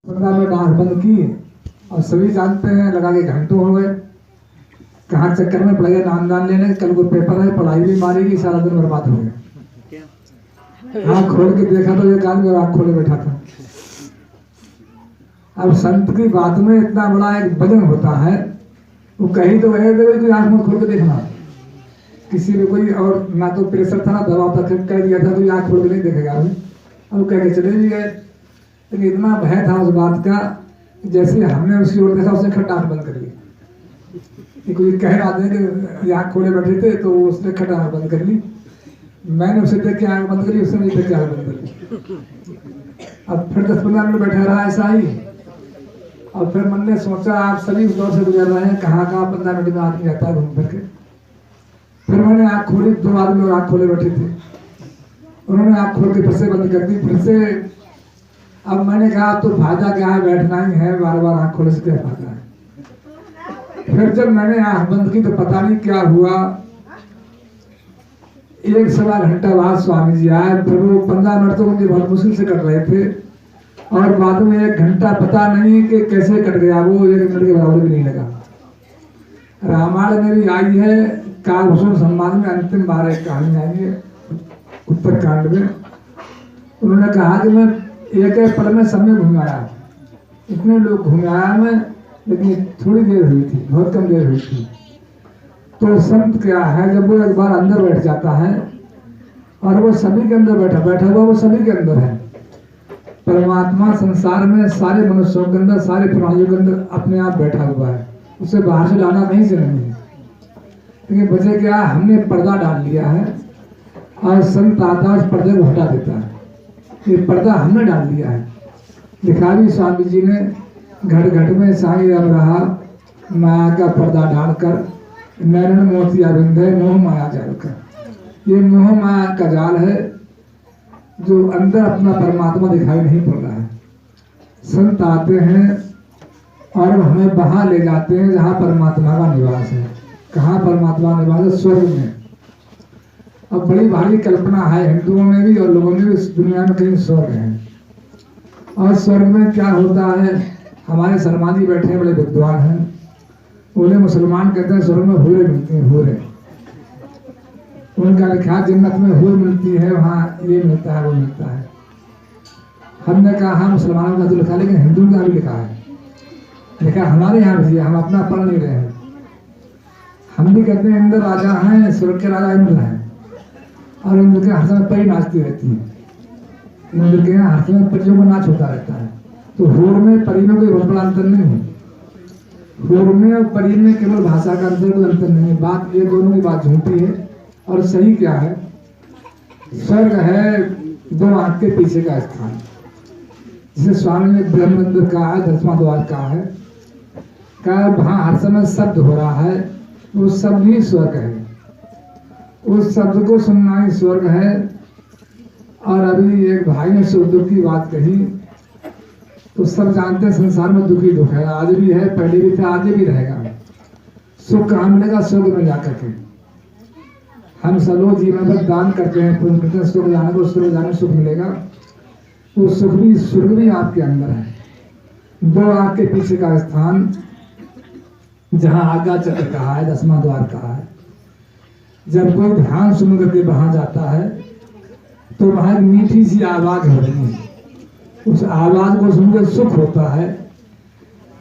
15 minute आंख बंद की और सभी जानते हैं लगा के घंटों हो गए। कहाँ चक्कर में पड़ गए नाम दान लेने, कल को पेपर है, पढ़ाई भी मारेगी, सारा दिन बर्बाद हो गया। आँख खोल के देखा तो एक आदमी आँख खोले बैठा था। अब संत की बात में इतना बड़ा एक वजन होता है, वो कहीं तो कहे कोई आँख मत खोल के देखना। किसी ने कोई और ना तो प्रेशर था ना दबाव था, कह दिया था कोई आँख खोल के नहीं देखेगा अभी, अब कह के चले भी गए। लेकिन इतना भय था उस बात का, जैसे हमने उसकी ओर देखा उसने खट आँख बंद कर ली। कोई कह रहा था कि आँख खोले बैठे थे तो उसने खट आँख बंद कर ली। मैंने उसे देख के आँख बंद करी, उसने नहीं देख के आँख बंद कर ली। अब फिर 10-15 मिनट बैठा रहा ऐसा ही। और फिर मन ने सोचा आप सभी उस दौर से गुजर रहे हैं, कहाँ 15 मिनट में आदमी जाता है घूम फिर के। फिर मैंने आँख खोली, 2 आदमी और आँख खोले बैठे थे, उन्होंने आँख खोल के फिर से बंद कर दी। फिर से अब मैंने कहा तो फायदा क्या है, बैठना ही है, बार बार आँख खोले से क्या फायदा है। फिर जब मैंने आँख बंद की तो पता नहीं क्या हुआ, 1-1.25 घंटा बाद स्वामी जी आए। फिर वो 15 मिनट तो मुझे बहुत मुश्किल से कट रहे थे और बाद में 1 घंटा पता नहीं कि कैसे कट गया, वो 1 मिनट के बराबर भी नहीं लगा। रामायण में भी आई है, कालभूषण सम्मान में अंतिम बार एक कहानी आई है उत्तरकांड में। उन्होंने कहा कि मैं एक पल में समय घूम आया, इतने लोग घूम आया मैं, लेकिन थोड़ी देर हुई थी, बहुत कम देर हुई थी। तो संत क्या है, जब वो एक बार अंदर बैठ जाता है और वो सभी के अंदर बैठा हुआ, वो सभी के अंदर है। परमात्मा संसार में सारे मनुष्यों के अंदर, सारे प्राणियों के अंदर अपने आप बैठा हुआ है, उसे बाहर से लाना कहीं से नहीं है। लेकिन वजह क्या, हमने पर्दा डाल लिया है और संत आता उस पर्दे को हटा देता है। ये पर्दा हमने डाल दिया है। लिखा भी स्वामी जी ने, घट घट में साई अब रहा, माया का पर्दा डालकर, नैनन मोतिया बिंधे मोह माया जाल कर। ये मोह माया का जाल है जो अंदर अपना परमात्मा दिखाई नहीं पड़ रहा है। संत आते हैं और हमें वहां ले जाते हैं जहाँ परमात्मा का निवास है। कहाँ परमात्मा निवास है? स्वर्ग में। अब बड़ी भारी कल्पना है हिंदुओं में भी और लोगों में भी, इस दुनिया में कहीं स्वर्ग है। और स्वर्ग में क्या होता है, हमारे शर्मा जी बैठे हैं, बड़े विद्वान हैं, उन्हें मुसलमान कहते हैं स्वर्ग में हूरें मिलती हैं, हूरें। उनका लिखा जन्नत में हूर मिलती है, वहाँ ये मिलता है वो मिलता है। हमने कहा हाँ मुसलमानों का तो लिखा, लेकिन हिंदू का भी लिखा है। लिखा हमारे यहाँ भी, हम अपना पढ़ नहीं रहे हैं। हम भी कहते हैं इंद्र राजा हैं, स्वर्ग के राजा इंद्र हैं, और इंद्र के हर समय परी नाचती रहती है। इंद्र के यहाँ हर समय परियों का नाच होता रहता है। तो हूर में परी में कोई बहुत बड़ा अंतर नहीं है। हूर में और परी में केवल भाषा का अंतर, कोई अंतर नहीं है। बात ये दोनों की बात झूठी है। और सही क्या है, स्वर्ग है 2 आंख के पीछे का स्थान, जिसे स्वामी ने ब्रह्म मंदिर कहा है, 10वां द्वार कहा है। कहा वहां हर समय शब्द हो रहा है, वो शब्द ही स्वर्ग है। उस शब्द को सुनना ही स्वर्ग है। और अभी एक भाई ने सुख दुख की बात कही, तो सब जानते हैं संसार में दुख ही दुख है, आज भी है, पहले भी था, आगे भी रहेगा। सुख कहाँ मिलेगा? स्वर्ग में जाकर के। हम सब लोग जीवन भर दान करते हैं, पुण्य करते हैं, स्वर्ग जाने को, स्वर्ग जाने सुख मिलेगा। वो सुख भी, स्वर्ग भी आपके अंदर है। 2 आंख के पीछे का स्थान, जहाँ आज्ञा चक्र कहा है, 10वां द्वार कहा है। जब कोई ध्यान सुन करके वहां जाता है तो वहां एक मीठी सी आवाज हो रही है, उस आवाज को सुनकर सुख होता है।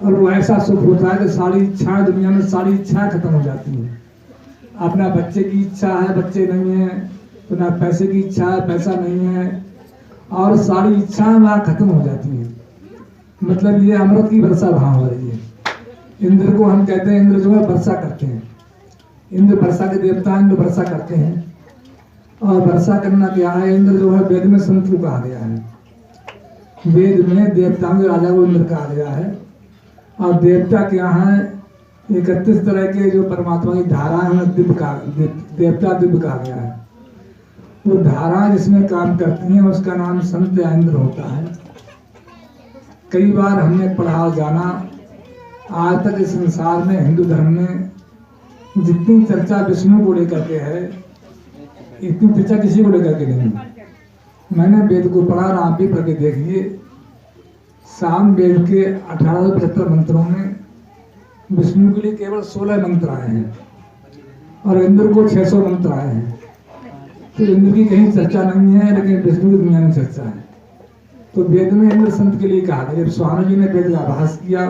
और वो ऐसा सुख होता है कि सारी इच्छाएं, दुनिया में सारी इच्छाएं खत्म हो जाती हैं। अपना बच्चे की इच्छा है, बच्चे नहीं है, तो ना पैसे की इच्छा है, पैसा नहीं है, और सारी इच्छाएं वहां खत्म हो जाती हैं। मतलब ये अमृत की वर्षा वहां हो रही है। इंद्र को हम कहते हैं, इंद्र जो है वर्षा करते हैं, इंद्र वर्षा के देवता, इंद्र वर्षा करते हैं। और वर्षा करना क्या है, इंद्र जो है वेद में संतु कहा गया है। वेद में देवताओं के राजा को इंद्र कहा गया है। और देवता क्या है, 31 तरह के जो परमात्मा की धाराएं हैं, दिव्य का देवता दिव्य कहा गया है। वो धाराएं जिसमें काम करती हैं उसका नाम संत या इंद्र होता है। कई बार हमने पढ़ा जाना, आज तक इस संसार में हिंदू धर्म में जितनी चर्चा विष्णु को लेकर के है, इतनी चर्चा किसी को लेकर के नहीं। मैंने वेद को पढ़ा, आप भी पढ़ के देखिए, साम वेद के 1875 मंत्रों में विष्णु के लिए केवल 16 मंत्र आए हैं और इंद्र को 600 मंत्र आए हैं। तो इंद्र की कहीं चर्चा नहीं है, लेकिन विष्णु की दुनिया में चर्चा है। तो वेद में इंद्र संत के लिए कहा था। जब स्वामी जी ने वेद का अभ्यास किया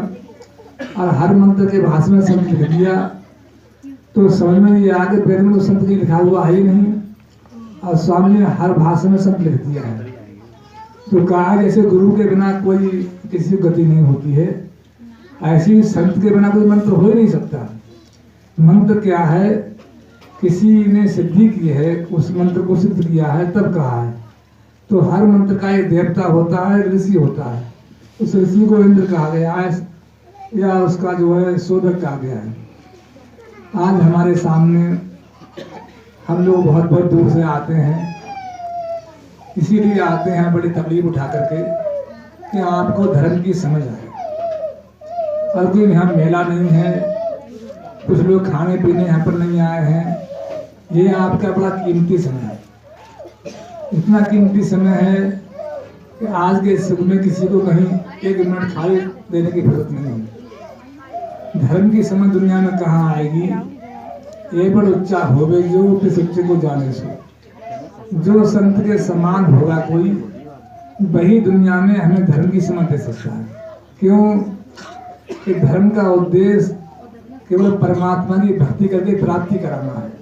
और हर मंत्र के भाष में संत लिख दिया, तो समझ में ये आगे वेद में तो संत की लिखा हुआ है ही नहीं, और स्वामी जी ने हर भाषा में संत लिख दिया है। तो कहा जैसे गुरु के बिना कोई किसी को गति नहीं होती है, ऐसी संत के बिना कोई मंत्र हो ही नहीं सकता। मंत्र क्या है, किसी ने सिद्धि की है, उस मंत्र को सिद्ध किया है तब कहा है। तो हर मंत्र का एक देवता होता है, ऋषि होता है। उस ऋषि को इंद्र कहा गया है या उसका जो है शोधक कहा गया है। आज हमारे सामने हम लोग बहुत बहुत दूर से आते हैं, इसीलिए आते हैं बड़ी तकलीफ उठा करके कि आपको धर्म की समझ आए। और कोई यहाँ मेला नहीं है, कुछ लोग खाने पीने यहाँ पर नहीं आए हैं। ये आपका बड़ा कीमती समय है, इतना कीमती समय है कि आज के युग में किसी को कहीं 1 मिनट खाली देने की जरूरत नहीं है। धर्म की समझ दुनिया में कहाँ आएगी? ये बड़ उच्चा होवे जो किस उच्च को जाने सो। जो संत के समान होगा कोई, वही दुनिया में हमें धर्म की समझ दे सकता है। क्यों कि धर्म का उद्देश्य केवल परमात्मा की भक्ति करके प्राप्ति कराना है,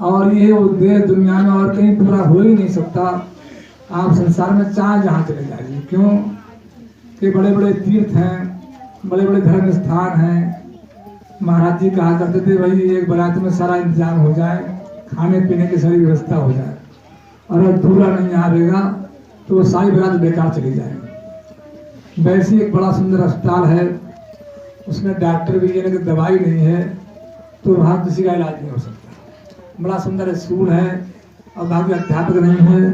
और ये उद्देश्य दुनिया में और कहीं पूरा हो ही नहीं सकता। आप संसार में चाहे जहाँ चले जाइए, क्यों कि बड़े बड़े तीर्थ हैं, बड़े बड़े धर्म स्थान हैं। महाराज जी कहा करते थे भाई एक बारात में सारा इंतजाम हो जाए, खाने पीने की सारी व्यवस्था हो जाए, और अगर पूरा नहीं आवेगा तो वो सारी बारात बेकार चली जाएगी। वैसे एक बड़ा सुंदर अस्पताल है, उसमें डॉक्टर भी है लेकिन दवाई नहीं है, तो वहाँ किसी का इलाज नहीं हो सकता। बड़ा सुंदर स्कूल है और वहाँ के अध्यापक नहीं है,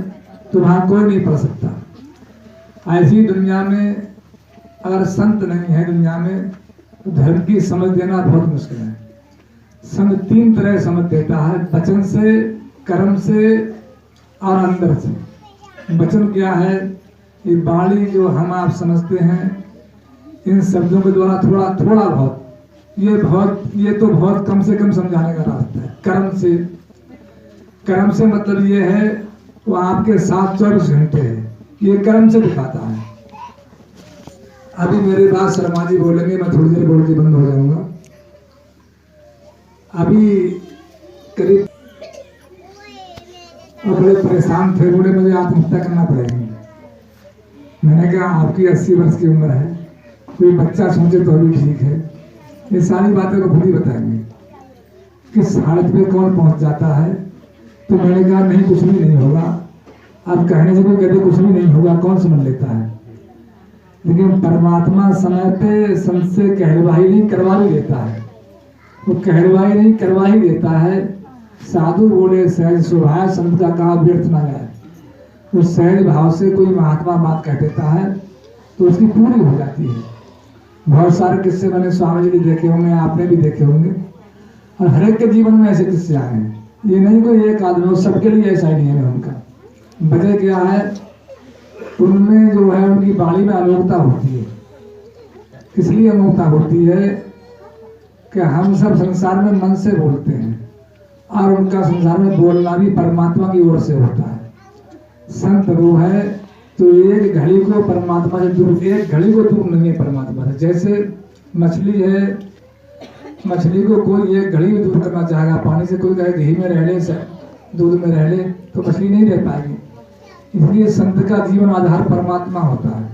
तो वहाँ कोई नहीं पढ़ सकता। ऐसी दुनिया में अगर संत नहीं है दुनिया में, तो धर्म की समझ देना बहुत मुश्किल है। संत 3 तरह समझ देता है, वचन से, कर्म से और अंदर से। वचन क्या है? ये वाणी जो हम आप समझते हैं, इन शब्दों के द्वारा थोड़ा बहुत, ये तो बहुत कम से कम समझाने का रास्ता है। कर्म से मतलब ये है वो आपके साथ 24 घंटे है, ये कर्म से दिखाता है। अभी मेरे बाद शर्मा जी बोलेंगे, मैं थोड़ी देर बोल के बंद हो जाऊंगा। अभी करीब और बड़े परेशान थे, बोले मुझे आत्महत्या करना पड़ेगा। मैंने कहा आपकी 80 वर्ष की उम्र है, कोई बच्चा सोचे तो अभी ठीक है। ये सारी बातें को खुद ही बताएंगे किस हालत में कौन पहुंच जाता है। तो मैंने कहा नहीं, कुछ भी नहीं होगा। अब कहने से कोई कहते कुछ भी नहीं होगा, कौन समझ लेता है। लेकिन परमात्मा समय पे संत से कहलवाही नहीं करवा ही देता है। वो कहलवाही नहीं करवा ही देता है। साधु बोले सहज स्वभाव, संत का कहा व्यर्थ ना जाए। उस सहज भाव से कोई महात्मा बात कह देता है तो उसकी पूरी हो जाती है। बहुत सारे किस्से मैंने स्वामी जी देखे होंगे, आपने भी देखे होंगे, और हर एक के जीवन में ऐसे किस्से आए हैं। ये नहीं कोई एक आदमी, सबके लिए ऐसा ही नहीं है उनका। वजह क्या है? उनमें जो है उनकी वाणी में अमोघता होती है। इसलिए अमोघता होती है कि हम सब संसार में मन से बोलते हैं, और उनका संसार में बोलना भी परमात्मा की ओर से होता है। संत वो है तो एक घड़ी को परमात्मा से दूर, एक घड़ी को दूर नहीं है परमात्मा से। जैसे मछली है, मछली को कोई एक घड़ी में दूर करना चाहेगा पानी से, कोई कहे घी में रह ले, दूध में रह ले, तो मछली नहीं रह पाएगी। इसलिए संत का जीवन आधार परमात्मा होता है।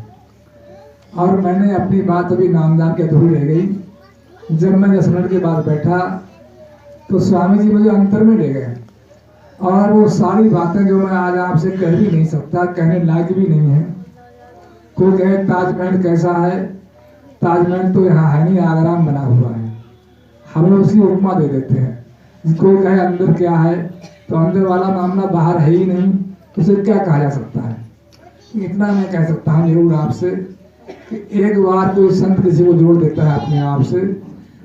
और मैंने अपनी बात अभी नामदान के अधूरी रह गई। जब मैं 10 मिनट के बाद बैठा तो स्वामी जी मुझे अंतर में ले गए, और वो सारी बातें जो मैं आज आपसे कह भी नहीं सकता, कहने लायक भी नहीं है। कोई कहे ताजमहल कैसा है? ताजमहल तो यहाँ है नहीं, आगरा में बना हुआ है। हम लोग उसकी उपमा दे देते हैं। कोई कहे अंदर क्या है, तो अंदर वाला मामला बाहर है ही नहीं, उसे क्या कहा जा सकता है? इतना मैं कह सकता हूँ जरूर आपसे कि एक बार कोई संत किसी को जोड़ देता है अपने आप से,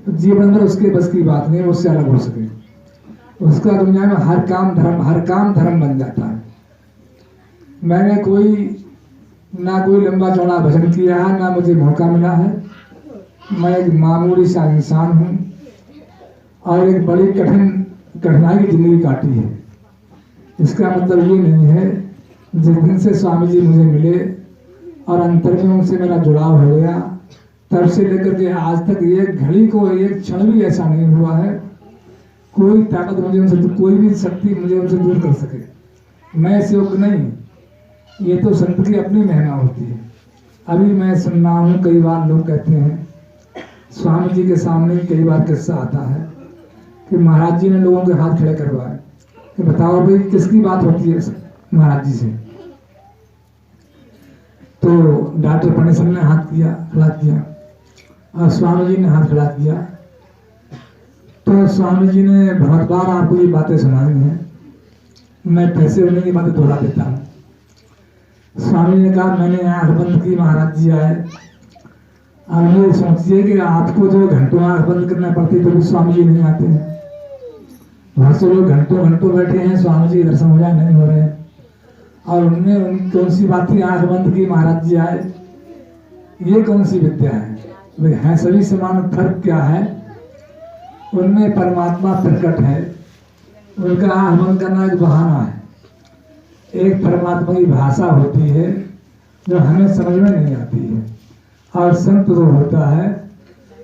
तो जीवन में उसके बस की बात नहीं, उससे अलग हो सके। उसका दुनिया में हर काम धर्म बन जाता है। मैंने कोई ना कोई लंबा चौड़ा भजन किया है, ना मुझे मौका मिला है। मैं एक मामूली सा इंसान हूँ और एक बड़ी कठिनाई की जिंदगी काटी है। इसका मतलब ये नहीं है जिस दिन से स्वामी जी मुझे मिले और अंतर में उनसे मेरा जुड़ाव हो गया, तब से लेकर के आज तक एक घड़ी को एक क्षण भी ऐसा नहीं हुआ है कोई ताकत मुझे उनसे, कोई भी शक्ति मुझे उनसे दूर कर सके। मैं इस योग्य नहीं, ये तो संत की अपनी महिमा होती है। अभी मैं सुन रहा हूँ, कई बार लोग कहते हैं, स्वामी जी के सामने कई बार किस्सा आता है कि महाराज जी ने लोगों के हाथ खड़े करवाए कि बताओ भाई किसकी बात होती है महाराज जी से। तो डॉक्टर पनेसर ने हाथ खड़ा किया और स्वामी जी ने हाथ खड़ा किया। तो स्वामी जी ने बहुत बार आपको ये बातें सुनाई हैं, मैं पैसे होने की बातें दोहरा देता हूँ। स्वामी ने कहा मैंने आंख बंद की, महाराज जी आए। अब ये सोचिए कि आपको जो घंटों आंख बंद करना पड़ती तो भी स्वामी जी नहीं आते हैं। बहुत से लोग घंटों घंटों बैठे हैं, स्वामी जी दर्शन हो जाए नहीं हो रहे हैं। और उनने कौन सी बात थी, आंख बंद की महाराज जी आए। ये कौन सी विद्या है? है सभी समान, फर्क क्या है? उनमें परमात्मा प्रकट है, उनका आंख बंद करना एक बहाना है। एक परमात्मा की भाषा होती है जो हमें समझ में नहीं आती है, और संत वो होता है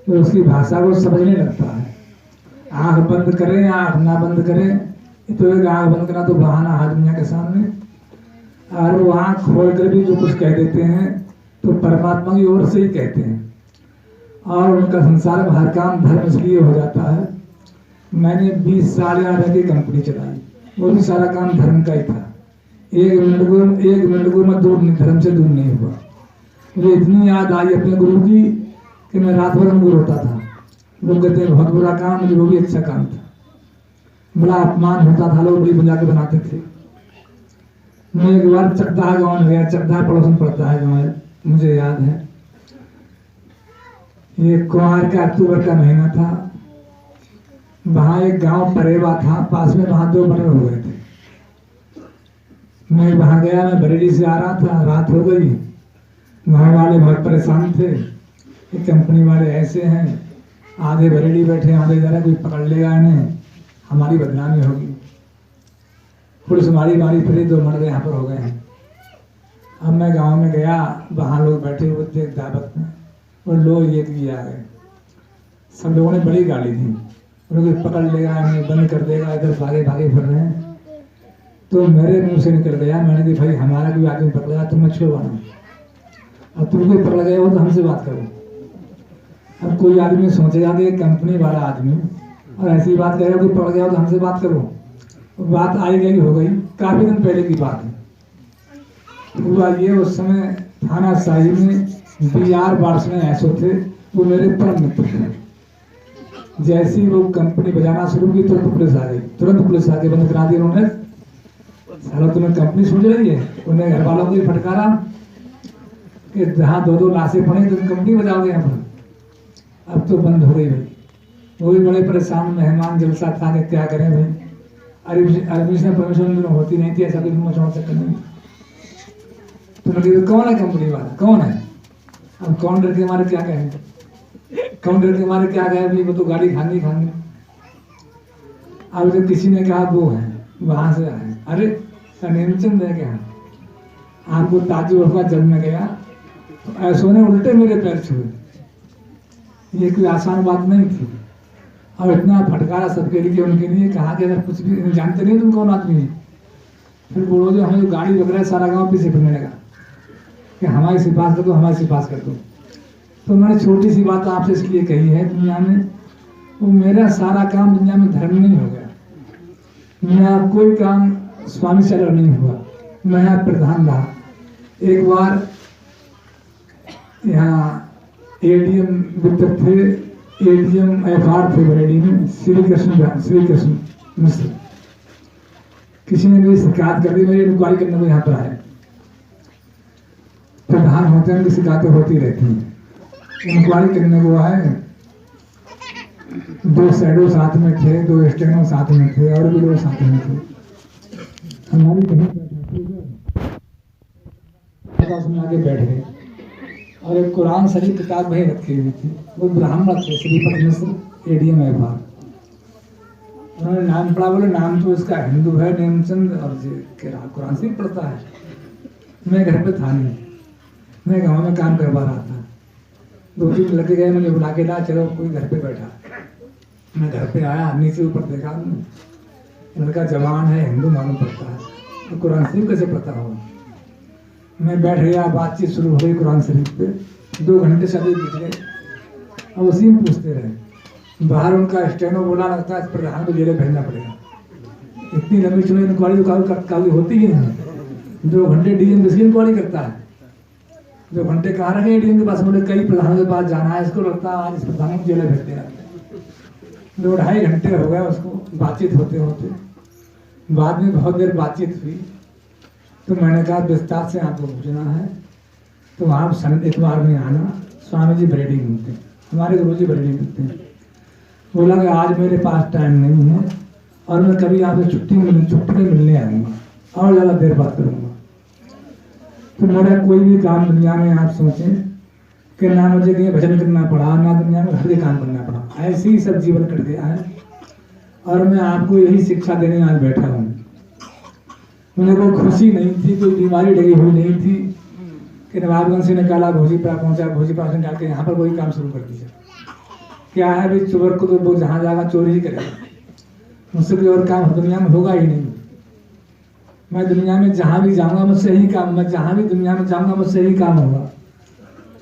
जो उसकी भाषा को समझने लगता है। आंख बंद करें, आंख ना बंद करें, तो एक आंख बंद करना तो बहाना है दुनिया के सामने, और वो आंख खोल कर भी जो कुछ कह देते हैं तो परमात्मा की ओर से ही कहते हैं। और उनका संसार में हर काम धर्म इसलिए हो जाता है। मैंने 20 साल यहाँ रह के कंपनी चलाई, वो भी सारा काम धर्म का ही था। एक मिनट को मैं दूर नहीं, धर्म से दूर नहीं हुआ। मुझे इतनी याद आई अपने गुरु की कि मैं रात भर उनको रोता था। लोग कहते हैं बहुत बुरा काम, मुझे वो भी अच्छा काम था। बड़ा अपमान होता था, लोग बड़ी मजाक बनाते थे। मैं एक बार चकदाह गाँव में गया, चकदाह पड़ोसन पड़ता है गाँव, मुझे याद है। ये कुमार का अक्टूबर का महीना था। वहाँ एक गांव परेवा था, पास में वहाँ 2 मर्डर हो गए थे। मैं वहाँ गया, मैं बरेली से आ रहा था, रात हो गई। वहाँ वाले बहुत परेशान थे कि कंपनी वाले ऐसे हैं, आधे बरेली बैठे, आधे जरा कोई पकड़ लेगा इन्हें, हमारी बदनामी होगी। पुलिस मारी फिरी, 2 मर्डर यहाँ पर हो गए हैं। अब मैं गांव में गया, वहाँ लोग बैठे हुए थे दावत में, और लोग ये किए आ गए। सब लोगों ने बड़ी गाली दी, उन्हें पकड़ लेगा, इन्हें बंद कर देगा, इधर भागे फिर रहे हैं। तो मेरे मुंह से निकल गया, मैंने कहा भाई हमारा कोई आदमी पकड़ गया तो मैं छुड़वाना, अब तुम कोई पकड़ गए हो तो हमसे बात करो। अब कोई आदमी सोचेगा कि कंपनी वाला आदमी और ऐसी बात कहेगा कोई पकड़ गया हो तो हमसे बात करो। बात आई गई हो गई, काफी दिन पहले की बात है। हुआ ये, उस समय थाना शाही में BR बार्सने ऐसे थे, वो मेरे परम मित्र थे। जैसी वो कंपनी बजाना शुरू की तुरंत पुलिस आ गई, तुरंत पुलिस आके बंद करा दी उन्होंने। साला तुम्हें कंपनी सूझ रही है? उन्हें घर वालों को फटकारा कि जहाँ 2 लाशें पड़ी तुम कंपनी बजाओगे यहाँ पर। अब तो बंद हो गई भाई। वो भी बड़े परेशान, मेहमान जलसा था कि क्या करें भाई। एडमिशन परमिशन होती नहीं थी, ऐसा कुछ मचौड़ चक्कर नहीं। तो लगे कौन है कंपनी वाला, कौन है? अब कौन डर के मारे क्या कहें, कौन डर के मारे क्या कहे भाई, वो तो गाड़ी खानी। अब जब किसी ने कहा वो है, वहां से आए, अरे नेमचंद है क्या? आपको ताजुब हुआ जब मैं गया तो ऐसो ने उल्टे मेरे पैर छुए। ये कोई आसान बात नहीं थी, और इतना फटकारा सबके लिए, उनके लिए कहा कि अगर कुछ भी जानते नहीं तुम कौन आदमी है। फिर बोलो जो हमें जो गाड़ी वगैरह सारा गाँव पीछे फिरने लगा कि हमारे से पास कर दो, हमारे से पास कर दो। तो मैंने छोटी सी बात आपसे इसलिए कही है, दुनिया में वो मेरा सारा काम दुनिया में धर्म नहीं हो गया। मेरा कोई काम स्वामी से अलग नहीं हुआ, मैं यहाँ प्रधान रहा। एक बार यहाँ ADM विद्युत थे, ADM FR थे बरेली में, श्री कृष्ण मिश्र। किसी ने मेरी शिकायत कर दी, मेरी इंक्वायरी करने को यहाँ पर आए। प्रधान होते हैं, उनकी शिकायतें होती रहती हैं। इंक्वायरी करने को आए, 2 शैडो साथ में थे, 2 स्टेनो साथ में थे, और भी लोग साथ में थे। हमारी कहीं था, उसमें आके बैठ गए और एक कुरान शरीफ किताब वहीं रखी हुई थी। वो ब्राह्मण थे, श्रीपति मिश्र, एडीएम है बाहर। उन्होंने नाम पढ़ा, बोले नाम तो इसका हिंदू है नेमचंद, और कुरान शरीफ पढ़ता है। मैं घर पे था नहीं, मैं गांव में काम करवा रहा था। 2-3 लड़के गए, मुझे बुला के ला, चलो कोई घर पे बैठा। मैं घर पे आया, नीचे ऊपर देखा, लड़का जवान है, हिंदू मालूम पड़ता है, तो कुरान शरीफ कैसे पता हो। मैं बैठ गया, बातचीत शुरू हो गई कुरान शरीफ पे। 2 घंटे से अधिक बीत गए और उसी में पूछते रहे। बाहर उनका स्टेनो बोला, लगता है इस प्रधान को जेल भेजना पड़ेगा। इतनी लंबी चुनावी इंक्वायरी काफी होती ही है। 2 घंटे डीएम किसकी इंक्वायरी करता है। 2 घंटे कहाँ रखे डीएम के पास, बोले कई प्रधानों के पास जाना है, इसको लगता है आज इस प्रधान को जेल भेज देगा। 2-2.5 घंटे हो गए उसको बातचीत होते होते। बाद में बहुत देर बातचीत हुई तो मैंने कहा विस्तार से आपको पूछना है तो आप इतवार में आना, स्वामी जी बरेली मिलते हैं, हमारे गुरु जी बरेली मिलते हैं। बोला कि आज मेरे पास टाइम नहीं है और मैं कभी आपसे छुट्टी में मिलने आऊँगा और ज़्यादा देर बात करूँगा। तो मेरा कोई भी काम दुनिया में आप सोचें कि ना मुझे कहीं भजन करना पड़ा, ना दुनिया में घर के काम करना पड़ा, ऐसे ही सब जीवन कट गया है और मैं आपको यही शिक्षा देने आज बैठा हूँ। मुझे कोई खुशी नहीं थी, कोई बीमारी लगी हुई नहीं थी कि नवाबगंज से निकाला, भोजीपा पहुंचा, भोजीपा से निकाल के यहाँ पर कोई काम शुरू कर दिया। क्या है भाई, चोर को तो वो जहाँ जाएगा चोरी ही करेगा, मुझसे कोई और काम दुनिया में होगा ही नहीं। मैं दुनिया में जहाँ भी जाऊँगा मुझसे यही काम, मैं जहाँ भी दुनिया में जाऊँगा मुझसे यही काम होगा।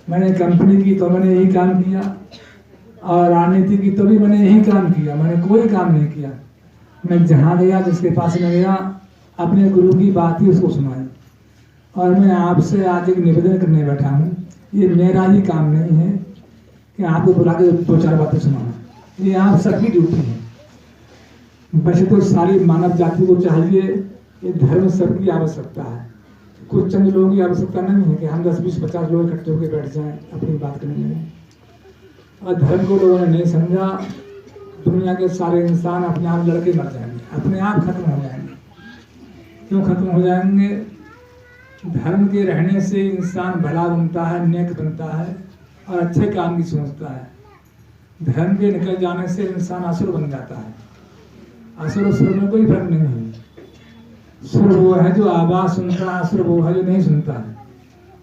मैंने कंपनी की तो मैंने यही काम किया और राजनीति की तो भी मैंने यही काम किया, मैंने कोई काम नहीं किया। मैं जहाँ गया, जिसके पास में गया, अपने गुरु की बात ही उसको सुनाई। और मैं आपसे आज एक निवेदन करने बैठा हूँ, ये मेरा ही काम नहीं है कि आपको बुला के 2-4 बातें सुनाना, ये आप सबकी ड्यूटी है। वैसे तो सारी मानव जाति को चाहिए, ये धर्म सबकी आवश्यकता है, कुछ चंद लोगों की आवश्यकता नहीं है कि हम 10-20-50 लोग इकट्ठे होकर बैठ जाएं अपनी बात करने में। और धर्म को लोगों ने नहीं समझा, दुनिया के सारे इंसान अपने आप लड़के मर जाएंगे, अपने आप खत्म हो जाएंगे। क्यों खत्म हो जाएंगे? धर्म के रहने से इंसान भला बनता है, नेक बनता है और अच्छे काम की सोचता है। धर्म के निकल जाने से इंसान असुर बन जाता है। असुर और सुर में कोई फर्क नहीं है। सुर वो है जो आवाज सुनता है, असुर वो है जो नहीं सुनता है।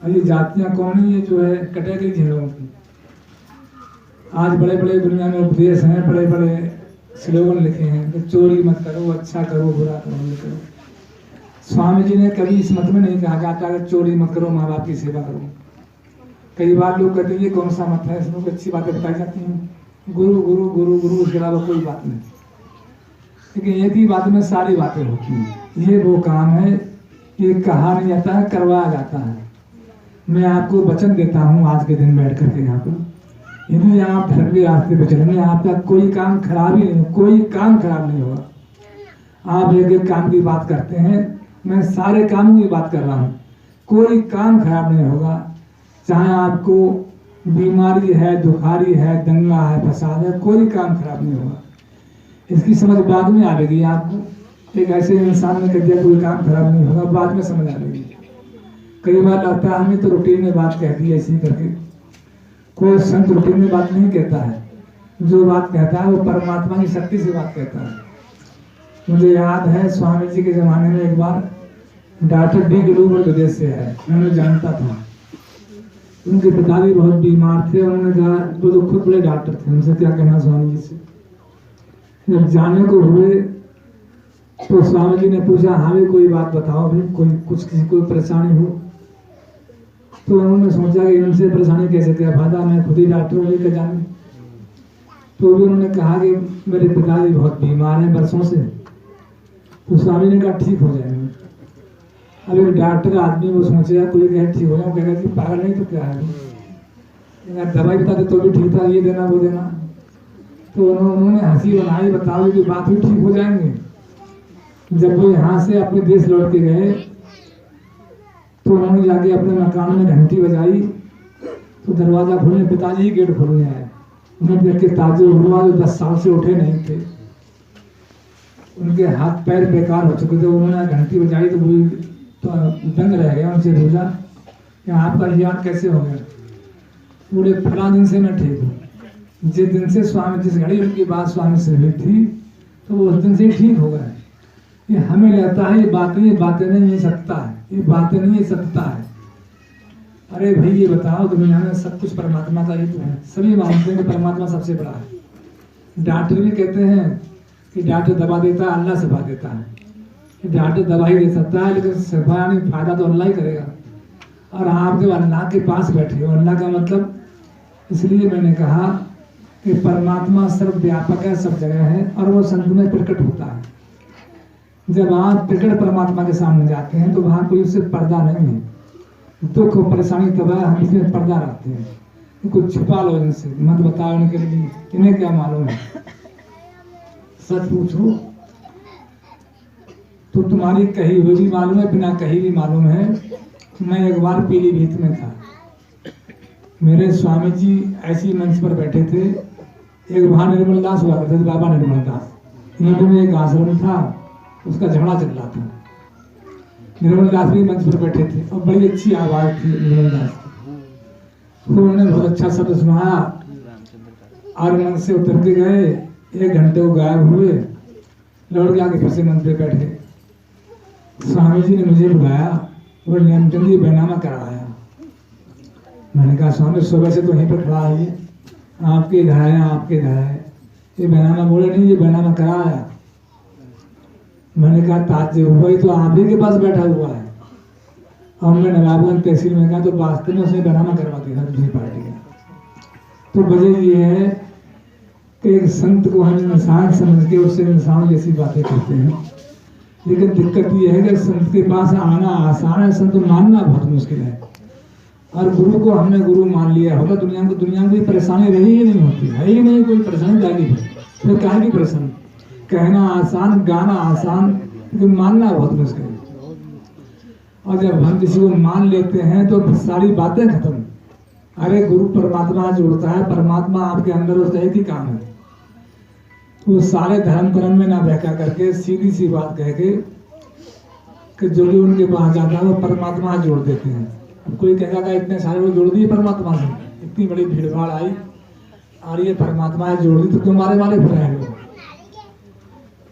और ये जातियां कौन है, ये जो है कटे गई झेलों की। आज बड़े बड़े दुनिया में उपदेश हैं, बड़े बड़े स्लोगन लिखे हैं कि चोरी मत करो, अच्छा करो, बुरा करो, नहीं करो। स्वामी जी ने कभी इस मत में नहीं कहा जाता कि चोरी मत करो, माँ बाप की सेवा करो। कई बार लोग कहते हैं ये कौन सा मत है, इसमें कुछ अच्छी बातें बताई जाती हैं, गुरु गुरु गुरु गुरु, उसके अलावा कोई बात नहीं। लेकिन एक ही बात में सारी बातें होती हैं। ये वो काम है, ये कहा नहीं जाता है, करवाया जाता है। मैं आपको वचन देता हूँ आज के दिन बैठ करके यहाँ पर, यदि आप धर्म के रास्ते पर चलेंगे, आपका कोई काम खराब ही नहीं, कोई काम खराब नहीं होगा। आप एक एक काम की बात करते हैं, मैं सारे कामों की बात कर रहा हूँ, कोई काम खराब नहीं होगा। चाहे आपको बीमारी है, दुखारी है, दंगा है, फसाद है, कोई काम खराब नहीं होगा। इसकी समझ बाद में आएगी आपको। एक ऐसे इंसान ने कह दिया कोई काम खराब नहीं होगा, बाद में समझ आएगी। कई बार लगता है हमें तो रूटीन में बात कहती है ऐसी करके। कोई संत रूटीन में बात नहीं कहता है, जो बात कहता है वो परमात्मा की शक्ति से बात कहता है। मुझे याद है स्वामी जी के जमाने में एक बार डॉक्टर डी ग्लूबर विदेश से है, मैंने जानता था। उनके पिता भी बहुत बीमार थे, उन्होंने कहा, वो तो खुद बड़े डॉक्टर थे, उनसे क्या कहना स्वामी जी से। जब जाने को हुए तो स्वामी जी ने पूछा, हाँ भी कोई बात बताओ भी, कोई कुछ किसी कोई परेशानी हो। तो उन्होंने सोचा कि इनसे परेशानी कैसे, क्या फायदा, मैं खुद ही डॉक्टर हूँ, लेकर जाने। तो भी उन्होंने कहा कि मेरे पिताजी बहुत बीमार हैं बरसों से। तो स्वामी ने कहा ठीक हो जाएंगे। अब एक डॉक्टर आदमी वो सोचेगा कोई कहे ठीक हो जाए, कहेगा कि पागल नहीं तो क्या है, दवाई बता दे तो भी ठीक था, ये देना वो देना। तो उन्होंने हंसी बनाई, बताओ कि बात भी ठीक हो जाएंगे। जब वो यहाँ से अपने देश लौट के गए तो उन्होंने जाके अपने मकान में घंटी बजाई, तो दरवाजा खोलने, पिताजी ही गेट खोलने आए। उन्हें देख के ताजुब हुआ, जो 10 साल से उठे नहीं थे, उनके हाथ पैर बेकार हो चुके थे। उन्होंने घंटी बजाई तो वो तो दंग रह गया, उनसे पूछा कि आपका ज्ञान कैसे हो गया? पूरे फला दिन से मैं ठीक हूँ। जिस दिन से स्वामी, जिस घड़ी उनकी बात स्वामी से हुई थी तो वो उस दिन से ठीक हो गए। ये हमें लगता है ये बातें नहीं, ये सत्ता है, ये बातें नहीं, ये सत्ता है। अरे भाई ये बताओ, दुनिया में सब कुछ परमात्मा का ही तो है। सभी मानते हैं कि परमात्मा सबसे बड़ा है। डॉक्टर भी कहते हैं कि डॉक्टर दवा देता है, अल्लाह शिफा देता है। डॉक्टर दवा ही दे सकता है, लेकिन शिफा यानी फायदा तो अल्लाह ही करेगा। और आप जब अल्लाह के पास बैठे हो, अल्लाह का मतलब, इसलिए मैंने कहा कि परमात्मा सर्वव्यापक है, सब जगह है और वो संत में प्रकट होता है। जब आप प्रकट परमात्मा के सामने जाते हैं तो वहाँ कोई उससे पर्दा नहीं है। दुख और परेशानी तब है, हम इसमें पर्दा रखते हैं, इनको छुपा लो, इनसे मत बताओ इनके लिए, इन्हें क्या मालूम है। सच पूछो तो तुम्हारी कही हुई भी मालूम है, बिना कही भी मालूम है। मैं एक बार पीलीभीत में था, मेरे स्वामी जी ऐसी मंच पर बैठे थे। एक वहाँ निर्मल दास हुआ करते थे, बाबा निर्मल दास। यहाँ में एक आश्रम था, उसका झगड़ा चल रहा था। निर्मल दास भी मंच पर बैठे थे और बड़ी अच्छी आवाज थी निर्मल दास की। उन्होंने बहुत अच्छा शब्द सुनाया और मंच से उतर के गए। 1 घंटे वो गायब हुए, लौट के आके फिर से मंच पे बैठे। स्वामी जी ने मुझे बुलाया और नियमचंद जी बैनामा कराया। मैंने कहा स्वामी सुबह से तो यहीं पर खड़ा है, आपके घर है, आपके घर है, ये बैनामा बोले नहीं, ये बैनामा कराया। मैंने कहा ताज्जुब हुआ, तो आप ही के पास बैठा हुआ है। और मैं नवाबगंज तहसील में कहा तो वास्तव में उसने बैनामा करवा दिया दूसरी पार्टी का। तो वजह ये है कि एक संत को हम इंसान समझ के उससे इंसान जैसी बातें करते हैं, लेकिन दिक्कत ये है कि संत के पास आना आसान है, संत मानना बहुत मुश्किल है। और गुरु को हमने गुरु मान लिया होगा, दुनिया में कोई परेशानी रही ही नहीं होती है ही नहीं, कोई परेशानी जागी है तो कहाँ की परेशानी। कहना आसान, गाना आसान, लेकिन मानना बहुत मुश्किल है। और जब हम किसी को मान लेते हैं तो सारी बातें खत्म। अरे गुरु परमात्मा जोड़ता है, परमात्मा आपके अंदर उसका एक ही काम है, वो सारे धर्म कर्म में ना बहका करके सीधी सी बात कह के कि जो भी उनके पास जाता है वो परमात्मा जोड़ देते हैं। अब कोई कहेगा कि इतने सारे वो जोड़ दिए परमात्मा से, इतनी बड़ी भीड़ भाड़ आई और ये परमात्मा है जोड़ दी, तो तुम्हारे वाले फिर हैं लोग।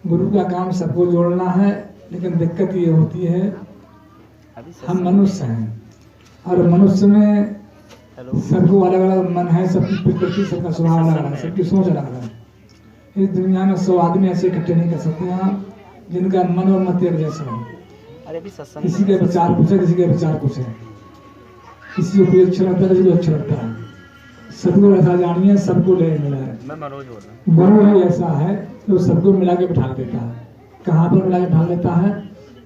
गुरु का काम सबको जोड़ना है, लेकिन दिक्कत ये होती है हम मनुष्य हैं और मनुष्य में सबको अलग अलग मन है, सबकी प्रकृति, सबका स्वभाव अलग अलग है, सबकी सोच अलग अलग है। इस दुनिया में 100 आदमी ऐसे इकट्ठे नहीं कर सकते आप जिनका मन और मत एक जैसा हो। किसी के विचार कुछ है, किसी के विचार कुछ है, किसी को कोई अच्छा लगता है, किसी को अच्छा लगता है। सदगुरु ऐसा जानिए सबको ले मिला है। मैं मनोज बोल रहा हूँ। गुरु ही ऐसा है तो सबको मिला के बिठा देता है। कहाँ पर मिला के बिठा देता है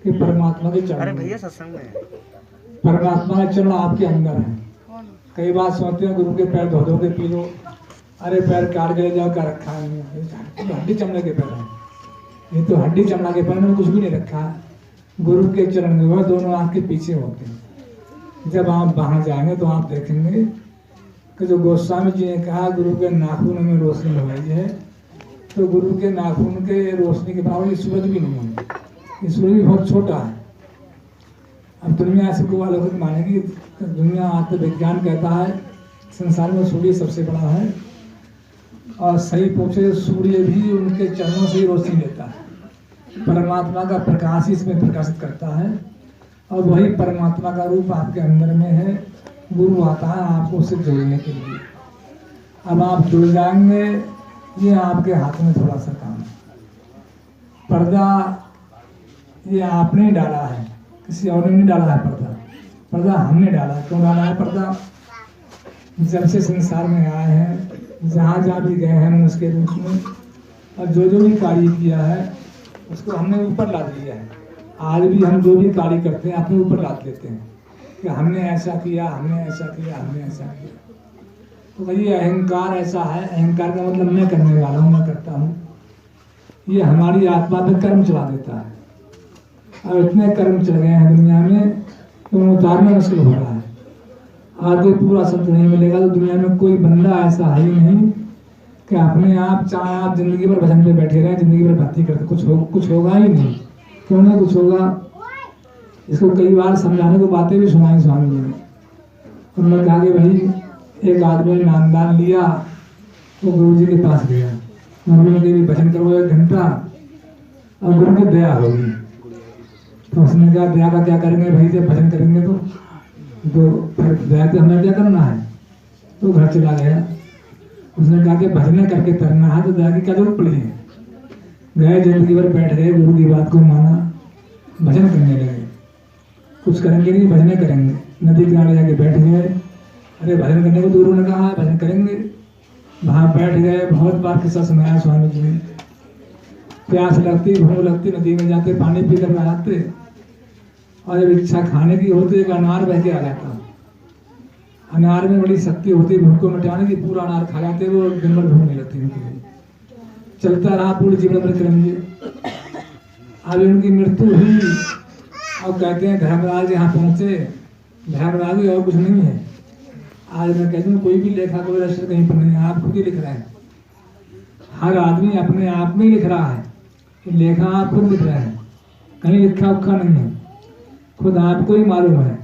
कि परमात्मा के चरण। अरे भैया सत्संग में परमात्मा के चरण आपके अंदर है। कई बार सोचते हैं गुरु के पैर धो धो के पी लो, अरे पैर काट के जाओ, क्या रखा है, हड्डी चमड़े के पैर है, ये तो हड्डी चमड़ा के पैर में कुछ भी नहीं रखा है। गुरु के चरण जो है दोनों आपके पीछे होते हैं। जब आप वहां जाएंगे तो आप देखेंगे कि जो गोस्वामी जी ने कहा गुरु के नाखून में रोशनी लगाई है, तो गुरु के नाखून के रोशनी के बराबर सूरज भी नहीं है, ये सूरज भी बहुत छोटा है। अब दुनिया ऐसे को अलौकिक मानेगी, दुनिया आत्मविज्ञान कहता है संसार में सूर्य सबसे बड़ा है, और सही पूछे सूर्य भी उनके चरणों से ही रोशनी लेता है। परमात्मा का प्रकाश इसमें प्रकाशित करता है और वही परमात्मा का रूप आपके अंदर में है। गुरु आता है आपको उससे जोड़ने के लिए। अब आप जुड़ जाएंगे, ये आपके हाथ में थोड़ा सा काम है। पर्दा ये आपने डाला है, किसी और ने नहीं डाला है। पर्दा हमने डाला है। क्यों डाला है पर्दा? जब से संसार में आए हैं, जहाँ जहाँ भी गए हैं मनुष्य के रूप में, और जो जो भी कार्य किया है उसको हमने ऊपर लाद लिया है। आज भी हम जो भी कार्य करते हैं अपने ऊपर लाद लेते हैं कि हमने ऐसा किया, हमने ऐसा किया, हमने ऐसा किया। तो भाई अहंकार ऐसा है, अहंकार का मतलब मैं करने वाला हूँ, मैं करता हूँ। ये हमारी आत्मा पे कर्म चला देता है, और इतने कर्म चल गए हैं दुनिया में तो उतारना मुश्किल हो रहा है। आगे पूरा सत्य नहीं मिलेगा तो दुनिया में कोई बंदा ऐसा है ही नहीं कि अपने आप, चाहे आप जिंदगी भर भजन पे बैठे रहे, जिंदगी भर भक्ति करते, कुछ होगा ही नहीं। क्यों नहीं कुछ होगा? इसको कई बार समझाने को बातें भी सुनाई स्वामी जी ने। उन्होंने कहा कि भाई एक आदमी ने नामदान लिया, वो गुरु जी के पास गया, गुरु ने कहा भजन करो 1 घंटा और गुरु की दया होगी। तो उसने कहा दया का क्या करेंगे भाई, जब भजन करेंगे तो फिर दया से हमें क्या करना है। तो घर चला गया। उसने कहा कि भजन करके करना है तो दया की क्या जरूरत पड़ी है। गए, जिंदगी भर बैठ गए, गुरु की बात को माना, भजन करने लगे। कुछ करेंगे नहीं, भजन करेंगे। नदी किनारे जाके बैठ गए। अरे भजन करने को तो गुरु ने कहा भजन करेंगे। वहां बैठ गए। बहुत बार किस्सा सुनाया स्वामी जी ने। प्यास लगती, भूख लगती, नदी में जाते, पानी पी कर आते, और जब इच्छा खाने की होती एक अनार बह के आ जाता। अनार में बड़ी शक्ति होती भूख को मिटाने की, पूरा अनार खा जाते, वो दिन भर भूख नहीं लगती उनके लिए। चलता रहा पूरे जीवन भर क्रम। अब उनकी मृत्यु हुई और कहते हैं धर्मराज यहाँ पहुंचे। धर्मराज और कुछ नहीं है। आज मैं कहती हूँ कोई भी लेखा कोई रजिस्टर कहीं पर नहीं है, आप खुद ही लिख रहे हैं। हर आदमी अपने आप में ही लिख रहा है, लेखा आप खुद लिख रहे हैं, कहीं लिखा उखा नहीं है, खुद आपको ही मालूम है।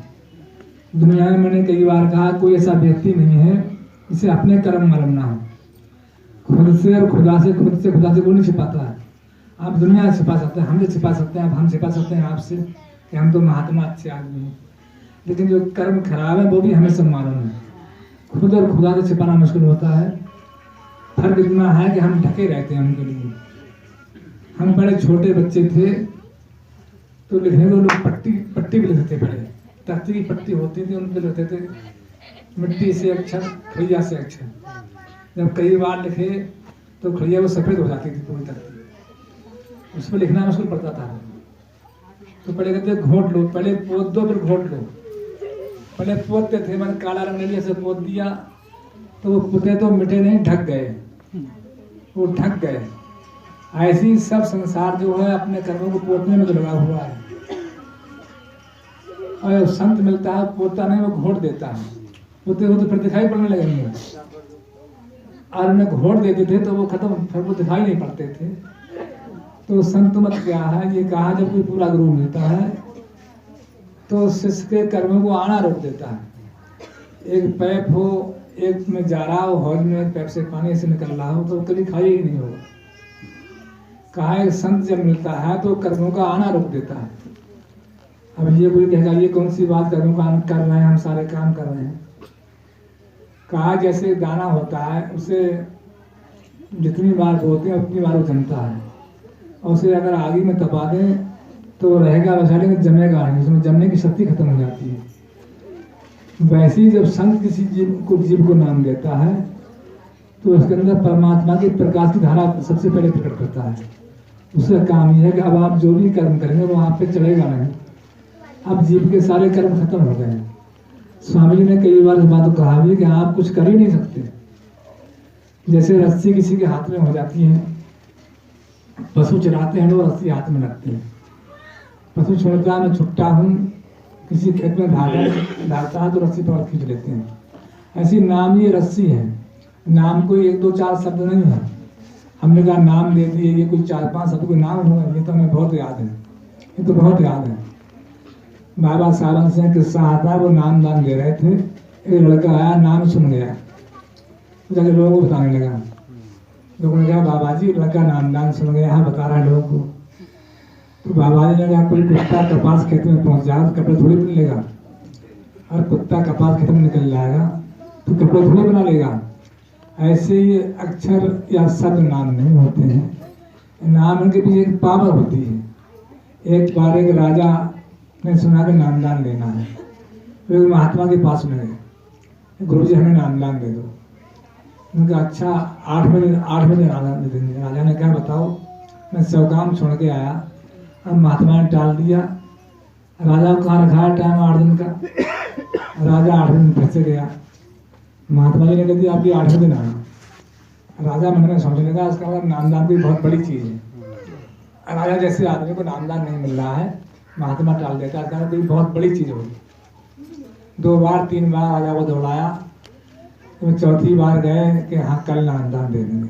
दुनिया में मैंने कई बार कहा कोई ऐसा व्यक्ति नहीं है जिसे अपने कर्म मालूम ना हो। खुद से और खुदा से कोई नहीं छिपाता है। आप दुनिया से छिपा सकते हैं, हमसे छिपा सकते हैं, हम छिपा सकते हैं आपसे कि हम तो महात्मा अच्छे आदमी हैं, लेकिन जो कर्म खराब है वो भी हमें सब मालूम है। खुद और खुदा से छिपाना मुश्किल होता है। फर्क इतना है कि हम ढके रहते हैं उनके लिए। हम बड़े छोटे बच्चे थे तो लिखने को लोग पट्टी भी लिखते थे। बड़े तख्ती की पट्टी होती थी, उन पर लिखते थे मिट्टी से अक्षर, खड़िया से अक्षर। जब कई बार लिखे तो खड़िया वो सफ़ेद हो जाती थी पूरी तख्ती, उस पर लिखना मुश्किल पड़ता था। तो पहले कहते घोट लो, पहले पोत दो फिर घोट लो। पहले पोतते थे, मैंने काला रंग ले से पोत दिया तो वो पुते तो मिटे नहीं, ढक गए, वो ढक गए। ऐसे ही सब संसार जो है अपने कर्मों को पोतने में तो लगा हुआ है। और संत मिलता है पोता नहीं, वो घोट देता है। पोते हो तो फिर दिखाई पड़ने लगेंगे, और उन्हें घोट देते थे तो वो खत्म, फिर वो दिखाई नहीं पड़ते थे। तो संत मत क्या है, ये कहा जब कोई पूरा गुरु मिलता है तो शिष्य के कर्मों को आना रोक देता है। एक पैप हो, एक में जा रहा हो, हौज में एक पैप से पानी से निकल रहा हो तो कभी खाई ही नहीं होगा। कहा एक संत जब मिलता है तो कर्मों का आना रोक देता है। अब ये कोई कहेगा ये कौन सी बात, कर्मों का आना कर रहे हैं, हम सारे काम कर रहे हैं। कहा जैसे दाना होता है उसे जितनी बार बोते हैं उतनी बार वो जमता है, और उसे अगर आगी में तपा दें तो रहेगा वैसा, लेकिन जमेगा नहीं, उसमें जमने की शक्ति खत्म हो जाती है। वैसे ही जब संत किसी जीव को नाम देता है तो उसके अंदर परमात्मा के प्रकाश की धारा सबसे पहले प्रकट करता है। उसका काम यह है कि अब आप जो भी कर्म करेंगे वो आप पे चलेगा नहीं। अब जीव के सारे कर्म खत्म हो गए हैं। स्वामी जी ने कई बार इस बात को कहा भी कि आप कुछ कर ही नहीं सकते। जैसे रस्सी किसी के हाथ में हो जाती है, पशु चराते हैं लोग, रस्सी हाथ में रखते हैं, पशु छोड़ता है, मैं छुट्टा हूँ, किसी खेत में धागा है तो रस्सी पर खींच लेते हैं। ऐसी नाम ये रस्सी है। नाम कोई 1 2 4 शब्द नहीं है। हमने कहा नाम दे दिए, ये कोई 4 5 शब्द कोई नाम हुआ, ये तो हमें बहुत याद है, ये तो बहुत याद है। बाबा सावन से किस्सा आता, वो नाम दान दे रहे थे, एक लड़का आया, नाम सुन गया, जाके लोगों को बताने लगा। लोगों ने कहा बाबा जी लड़का नाम दान सुन गया, यहाँ बता रहा है लोगों को। तो बाबा जी ने कहा कोई कुत्ता कपास खेत में पहुंच जाए तो कपड़े थोड़ी बना लेगा, और कुत्ता कपास खेत में निकल जाएगा तो कपड़े थोड़ी बना लेगा। ऐसे ये अक्षर या शब्द नाम नहीं होते हैं। नाम के पीछे एक पावर होती है। एक बार एक राजा ने सुना कि नामदान लेना है, तो एक महात्मा के पास में गए, गुरु जी हमें नामदान दे दो। उनका अच्छा 8 बजे नामदान दे देंगे। राजा ने कहा बताओ, मैं सब काम छोड़ के आया, अब महात्मा ने टाल दिया। राजा को कहाँ रखा है टाइम 8 दिन का। राजा 8 दिन फिर से गया। महात्मा जी ने कह दिया आपकी 8वें दिन आना। राजा मन में सोचने लगा इसका मतलब नामदान भी बहुत बड़ी चीज़ है। राजा जैसे आदमी को नामदान नहीं मिल रहा है, महात्मा टाल देता है, इसका कोई बहुत बड़ी चीज़ होगी। 2 बार 3 बार राजा को दौड़ाया, तो 4थी बार गए कि हाँ कल नामदान दे देंगे।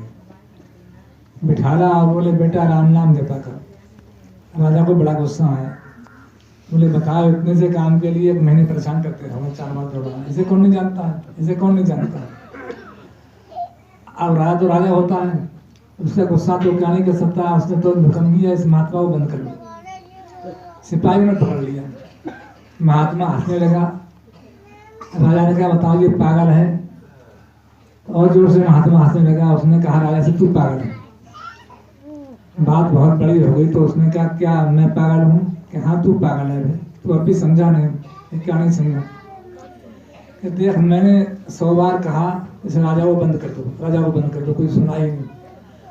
बिठाला और बोले बेटा राम नाम जपा कर। राजा को बड़ा गुस्सा आया। बोले बताओ, इतने से काम के लिए 1 महीने परेशान करते रहो, 4 बार दौड़ाना, इसे कौन नहीं जानता है, इसे कौन नहीं जानता है। अब राजा तो राजा होता है, उसका गुस्सा तो क्या नहीं कर सकता, उसने तो भूकंप किया, इस महात्मा को बंद कर दिया। सिपाही ने पकड़ लिया, महात्मा हंसने लगा। राजा ने कहा बताओ ये पागल है, और जोर से महात्मा हंसने लगा। उसने कहा राजा से तू पागल है। बात बहुत बड़ी हो गई तो उसने कहा क्या मैं पागल हूँ? कि हाँ तू पागल है भाई, तू अभी समझा नहीं। क्या नहीं समझा? कि देख मैंने 100 बार कहा इस राजा को बंद कर दो, राजा को बंद कर दो, कोई सुना ही नहीं,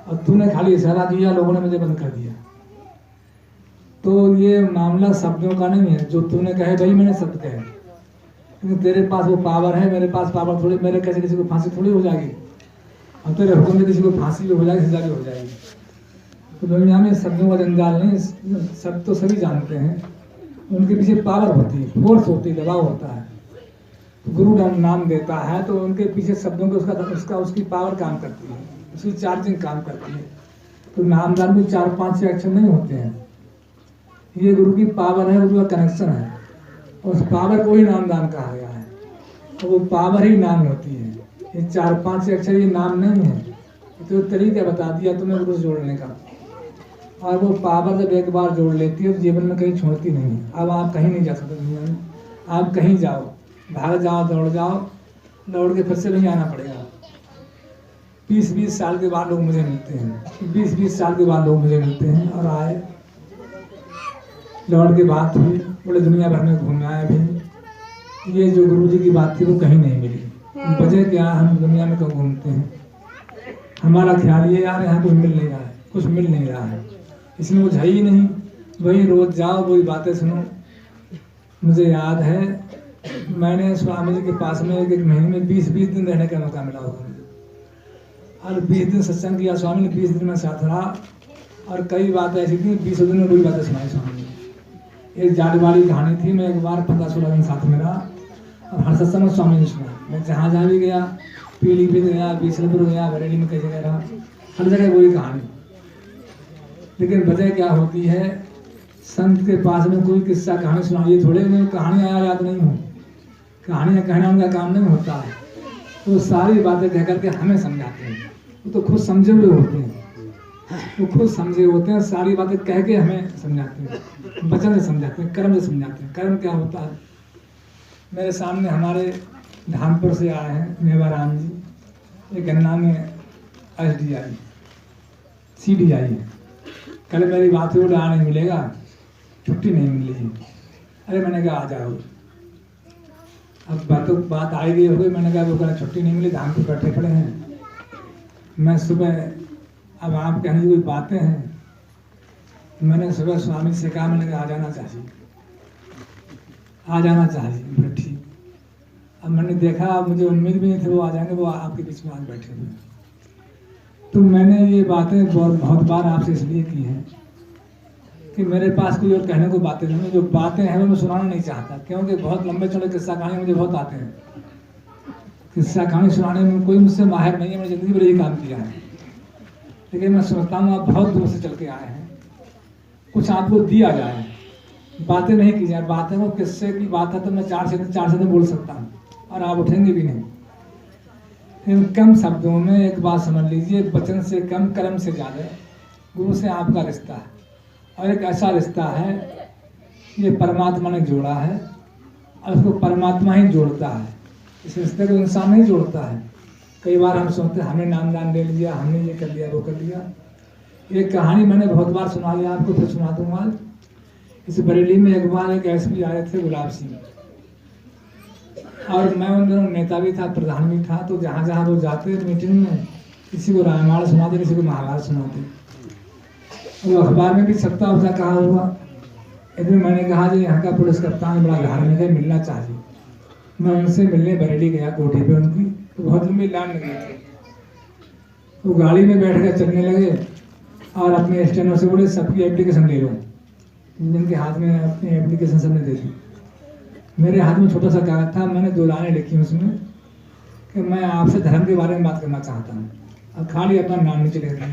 और तूने खाली इशारा दिया, लोगों ने मुझे बंद कर दिया। तो ये मामला शब्दों का नहीं है, जो तूने कहे भाई मैंने शब्द कहे, क्योंकि तेरे पास वो पावर है, मेरे पास पावर थोड़ी। मेरे कैसे किसी को फांसी थोड़ी हो जाएगी, और तेरे हुक्म में किसी को फांसी भी हो जाएगी, सजा भी हो जाएगी। तो दुनिया में शब्दों का जंजाल नहीं, शब्द तो सभी जानते हैं, उनके पीछे पावर होती है, फोर्स होती है, दबाव होता है। तो गुरु नाम देता है तो उनके पीछे शब्दों के उसकी पावर काम करती है, उसकी चार्जिंग काम करती है। तो नामदान में 4-5 से अक्षर नहीं होते हैं, ये गुरु की पावर है, गुरु का कनेक्शन है, उस पावर को ही नामदान कहा गया है। तो वो पावर ही नाम होती है, ये 4-5 से अक्षर ये नाम नहीं है। तो तरीका बता दिया तुम्हें गुरु से जोड़ने का, और वो पावर जब एक बार जोड़ लेती है तो जीवन में कहीं छोड़ती नहीं है। अब आप कहीं नहीं जा सकते दुनिया में, आप कहीं जाओ, भाग जाओ, दौड़ जाओ, दौड़ के फिर से नहीं आना पड़ेगा। 20-20 साल के बाद लोग मुझे मिलते हैं, 20-20 साल के बाद लोग मुझे मिलते हैं, और आए दौड़ के बात हुई, बोले दुनिया भर में घूम आए भी, ये जो गुरु जी की बात थी वो कहीं नहीं मिली। वजह क्या, हम दुनिया में क्यों घूमते हैं? हमारा ख्याल ये यार यहाँ कुछ मिल नहीं रहा है, कुछ मिल नहीं रहा है, इसमें कुछ है ही नहीं, वही रोज जाओ वही बातें सुनो। मुझे याद है मैंने स्वामी जी के पास में एक महीने में 20-20 दिन रहने का मौका मिला होगा मुझे, और 20 दिन सत्संग किया स्वामी ने, 20 दिन में साथ रहा, और कई बातें ऐसी थी 20 दिन में बड़ी बातें सुनाई स्वामी ने। एक जाट वाली कहानी थी, मैं एक बार 15-16 दिन साथ में रहा, और हर सत्संग में स्वामी ने सुना। मैं जहाँ भी गया, पीलीभीत गया, बीसलपुर गया, बरेली में कई जगह रहा, हर जगह वही कहानी। लेकिन वजह क्या होती है, संत के पास में कोई किस्सा कहानी सुनाइए, थोड़े में कहानियाँ याद नहीं हो, कहानियाँ कहना उनका काम नहीं होता है। तो सारी बातें कह करके हमें समझाते हैं, वो तो खुद समझे हुए होते हैं, वो खुद समझे होते हैं, सारी बातें कह के हमें समझाते हैं, वचन से समझाते हैं, कर्म से समझाते हैं। कर्म क्या होता है, मेरे सामने हमारे धामपुर से आए हैं मेवाराम जी, एक गन्ना में SDI CDI है। कल मेरी बात हुई, बोले नहीं मिलेगा, छुट्टी नहीं मिलेगी। अरे मैंने कहा आ जाओ, अब बात आई गई हो गई। मैंने कहा वो कल छुट्टी नहीं मिली, धाम पे बैठे पड़े हैं। मैं सुबह, अब आप कहने की कोई बातें हैं, मैंने सुबह स्वामी से कहा, मैंने कहा आ जाना चाहिए, आ जाना चाहिए। बोले ठीक। अब मैंने देखा, मुझे उम्मीद भी नहीं थी वो आ जाएंगे, वो आपके बीच में आज बैठे हुए। तो मैंने ये बातें बहुत बार आपसे इसलिए की हैं कि मेरे पास कोई और कहने को बातें नहीं, जो बातें हैं वो मैं सुनाना नहीं चाहता, क्योंकि बहुत लंबे चौड़े किस्सा कहानी मुझे बहुत आते हैं। किस्सा कहानी सुनाने में कोई मुझसे माहिर नहीं है, मैंने जिंदगी भर यही काम किया है। लेकिन मैं सोचता हूँ आप बहुत दूर से चल के आए हैं, कुछ आपको दिया जाए, बातें नहीं की जाए। बातें वो किस्से की बात है तो मैं 4 से बोल सकता हूँ, और आप उठेंगे भी नहीं। इन कम शब्दों में एक बात समझ लीजिए, वचन से कम, कर्म से ज़्यादा गुरु से आपका रिश्ता है, और एक ऐसा रिश्ता है ये परमात्मा ने जोड़ा है, और उसको परमात्मा ही जोड़ता है, इस रिश्ते को इंसान नहीं जोड़ता है। कई बार हम सोचते हैं हमने नामदान ले लिया, हमने ये कर लिया, वो कर लिया। एक कहानी मैंने बहुत बार सुना लिया, आपको फिर सुना दूंगा। इस बरेली में एक बार एक SP आए थे, गुलाब सिंह, और मैं उन दिनों नेता भी था, प्रधान भी था। तो जहाँ जहाँ वो जाते मीटिंग में, किसी को रामायण सुनाते, किसी को महाभारत सुनाते, वो अखबार में भी छपता उसका कहा हुआ। एक दिन मैंने कहा जी यहाँ का पुलिस कप्तान बड़ा धार्मिक है, मिलना चाहिए। मैं उनसे मिलने बरेली गया, कोठी पे उनकी, तो बहुत लंबी लाइन लगी थी। वो गाड़ी में बैठ कर चलने लगे, और अपने स्टैंडर से बोले सबकी एप्लीकेशन ले लो। जिनके हाथ में अपनी एप्लीकेशन सबने दे दी। मेरे हाथ में छोटा सा कागज था, मैंने 2 लाइनें लिखी उसमें कि मैं आपसे धर्म के बारे में बात करना चाहता हूँ, और खाली अपना नाम नीचे लिख दिया।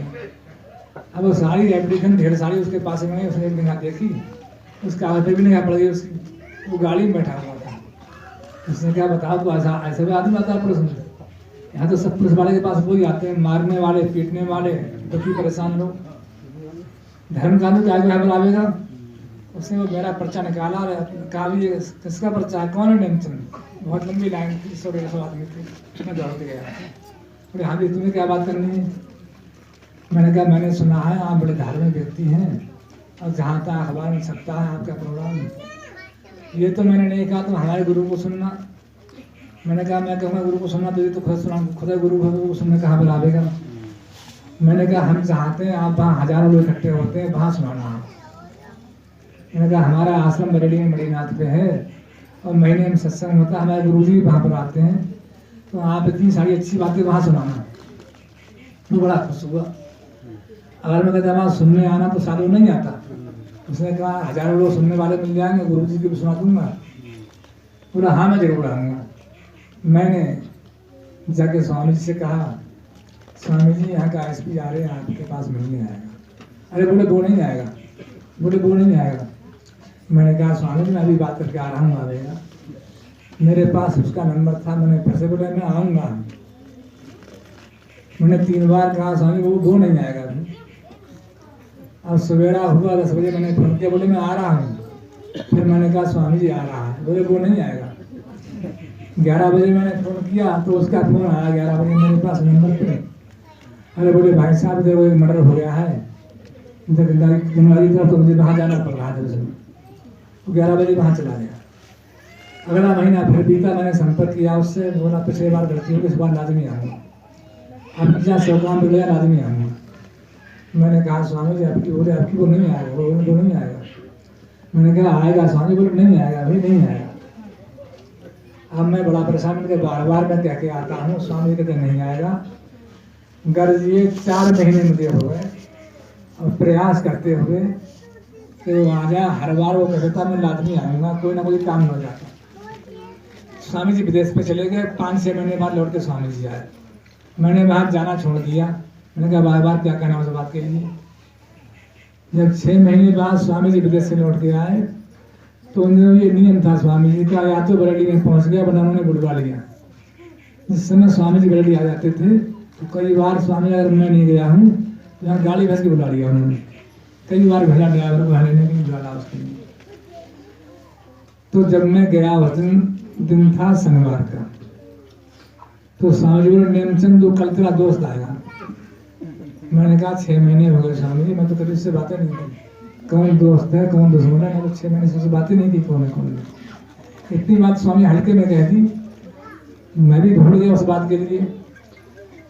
अब वो सारी एप्लीकेशन ढेर सारी उसके पास में, उसने एक दिन देखी, उसका आदत भी नहीं पड़ गई उसकी, वो गाड़ी में बैठा हुआ था। उसने क्या बताओ तो ऐसा ऐसे भी आदमी आता है पुलिस में। यहाँ तो सब पुलिस वाले के पास वही आते हैं, मारने वाले, पीटने वाले, दुखी परेशान लोग। धर्म कानून क्या बुलावेगा। उसने वो मेरा पर्चा निकाला और कहा भी किसका पर्चा है, कौन है नेमचंद। बहुत लंबी लाइन थी, 100-150 आदमी थे। मैं दौड़ते गया, बोले हाँ भी तुम्हें क्या बात करनी है। मैंने कहा मैंने सुना है आप बड़े धार्मिक व्यक्ति हैं और जहाँ तक अखबार में छपता है आपका प्रोग्राम, ये तो मैंने नहीं कहा तुम हमारे गुरु को सुनना। मैंने कहा मैं कहूँगा गुरु को सुनना तो ये तो खुद सुना, खुदा गुरु को सुनने कहाँ बुलावेगा। मैंने कहा हम चाहते हैं आप वहाँ हजारों लोग इकट्ठे होते हैं वहाँ सुनाना। मैंने कहा हमारा आश्रम बरेली में मणिनाथ पे है और महीने में सत्संग होता है, हमारे गुरु जी वहाँ पर आते हैं, तो आप इतनी सारी अच्छी बातें वहाँ सुनाना। वो बड़ा खुश हुआ। अगर मैं कहता वहाँ सुनने आना तो सालों नहीं आता। उसने कहा हजारों लोग सुनने वाले मिल जाएंगे, गुरु जी की भी सुना दूंगा। बोला हाँ मैं जरूर आऊँगा। मैंने जाके स्वामी जी से कहा स्वामी जी यहाँ का एसपी आ रहे हैं, आपके पास मिलने आएगा। अरे बोले वो नहीं आएगा, बोले वो नहीं आएगा। मैंने कहा स्वामी जी मैं अभी बात करके आ रहा हूँ, आएगा। मेरे पास उसका नंबर था, मैंने फिर से बोला मैं आऊँगा। मैंने 3 बार कहा स्वामी वो नहीं आएगा अभी। अब सवेरा हुआ 10 बजे मैंने फोन किया, बोले मैं आ रहा हूँ। फिर मैंने कहा स्वामी जी आ रहा है, बोले वो नहीं आएगा। 11 बजे मैंने फोन किया तो उसका फोन आया 11 बजे मेरे पास नंबर पे। अरे बोले भाई साहब देखो एक मर्डर हो गया है गंगारी तरफ, तो मुझे वहाँ जाना पड़ रहा है। तो 11 बजे वहाँ चला गया। अगला महीना फिर बीता, मैंने संपर्क किया उससे, बोला पिछले बार गलती होगी, इस बार लाजमी आऊँगा। अब पिछला 100 काम बिगड़ा, लाजमी आऊँगा। मैंने कहा स्वामी जी आपकी, बोले आपकी वो नहीं आएगा, वो नहीं आएगा। मैंने कहा आएगा स्वामी, बोले नहीं आएगा, अभी नहीं आएगा। अब मैं बड़ा परेशान करके बार बार मैं कह के आता हूँ, स्वामी कहते नहीं आएगा। गर्ज ये 4 महीने मुझे हो गए और प्रयास करते हुए कि वो आ जाए। हर बार वो कहता मैं लाजमी आऊँगा, कोई ना कोई काम हो जाता। स्वामी जी विदेश में चले गए, 5-6 महीने बाद लौट के स्वामी जी आए। मैंने वहाँ जाना छोड़ दिया। मैंने कहा बार बार क्या कहना उस बात के लिए। जब 6 महीने बाद स्वामी जी विदेश से लौट के आए तो उन्होंने ये नियम था स्वामी जी का, या तो बरेली में पहुँच गया वरना उन्होंने बुलवा लिया। जिस समय स्वामी जी बरेली आ जाते थे तो कई बार स्वामी अगर मैं नहीं गया हूँ तो यहाँ गाड़ी भैंस के बुला लिया उन्होंने। कई बार भेजा ड्राइवर को लेने के लिए बुला उसके लिए। तो जब मैं गया उस दिन था शनिवार का, तो स्वामी जी बोले नेमचंद तो कल तेरा दोस्त आएगा। मैंने कहा 6 महीने हो गए स्वामी जी, मैं तो कभी उससे बातें नहीं की, कौन दोस्त है कौन दुश्मन है, मैं तो 6 महीने से उससे बातें नहीं की कौन है कौन नहीं। इतनी बात स्वामी हल्के में कह दी, मैं भी भूल गया उस बात के लिए।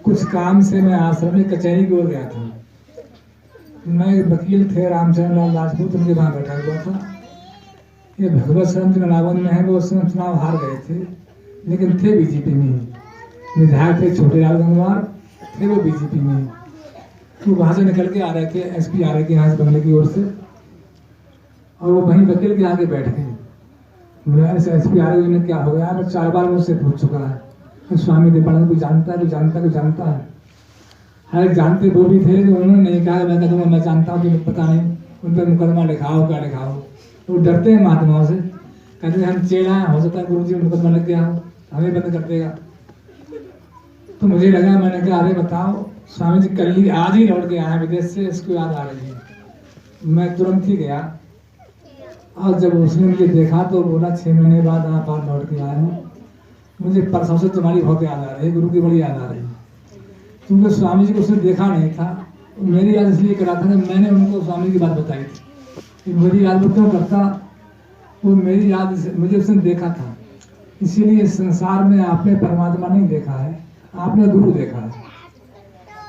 कुछ काम से मैं आश्रम में कचहरी की ओर गया था। मैं वकील थे रामचंद्र लाल राजपूत, उनके वहाँ बैठा हुआ था। ये भगवत शरण जो नालावन में है वो उस समय चुनाव हार गए थे, लेकिन थे बीजेपी में ही। विधायक थे छोटे लाल गंगवार, थे वो बीजेपी में ही। वो वहाँ से निकल के आ रहे थे, एसपी आ रहे थे यहाँ से बंगले की ओर से, और वो वहीं वकील के आगे बैठ गए। बोले ऐसे एसपी आ रहे उन्हें क्या हो गया। मैं 4 बार मुझसे पूछ चुका है स्वामी देवानंद को जानता है, कोई जानता कोई जानता है। हर जानते वो भी थे, उन्होंने नहीं कहा मैं कहूँगा मैं जानता हूँ, तुम्हें पता नहीं, उन पर मुकदमा लिखाओ क्या लिखाओ। वो डरते हैं महात्माओं से, कहते हैं हम चेला हैं, हो सकता है गुरु जी मुकदमा लग गया हो, हमें बंद कर देगा। तो मुझे लगा, मैंने कहा अरे बताओ स्वामी जी कल ही आज ही लौट के आए विदेश से, इसको याद आ रही है। मैं तुरंत ही गया और जब उसने मुझे देखा तो बोला 6 महीने बाद आप लौट के आए हो, मुझे परसों से तुम्हारी बहुत याद आ रही है, गुरु की बड़ी याद आ रही है। क्योंकि स्वामी जी को उसने देखा नहीं था, मेरी याद इसलिए करा था कि मैंने उनको स्वामी की बात बताई थी। मेरी याद वो क्यों करता, वो मेरी याद मुझे उसने देखा था। इसीलिए संसार में आपने परमात्मा नहीं देखा है, आपने गुरु देखा है।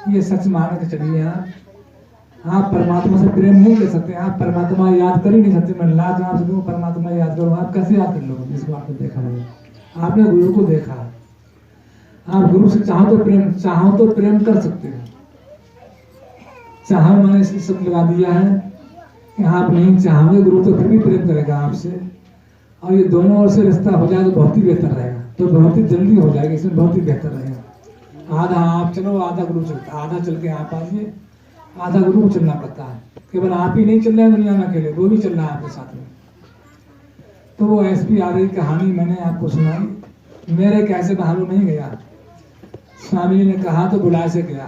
ये सच मान के चलिए। आप परमात्मा से प्रेम नहीं कर सकते, आप परमात्मा याद कर ही नहीं सकते। मैं लाख आपसे दूँ परमात्मा याद करो, आप कैसे याद कर लोगे जिसको आपने देखा नहीं। आपने गुरु को देखा है, आप गुरु से चाहो तो प्रेम कर सकते हो। चाहो मैंने इस शब्द लगा दिया है कि आप नहीं चाहोगे गुरु तो फिर भी प्रेम करेगा आपसे, और ये दोनों ओर से रिश्ता हो जाए तो बहुत ही बेहतर रहेगा, तो बहुत ही जल्दी हो जाएगा, इसमें बहुत ही बेहतर रहेगा। आधा आप चलो, आधा गुरु चलता, आधा चल के आप आइए, आधा गुरु को चलना पड़ता है। केवल आप ही नहीं चल रहे हैं दुनिया में अकेले, वो भी चल रहा है आपके साथ में। तो वो एसपी आरए की कहानी मैंने आपको सुनाई। मेरे कैसे बहारू नहीं गया, स्वामी जी ने कहा तो बुलाए से गया।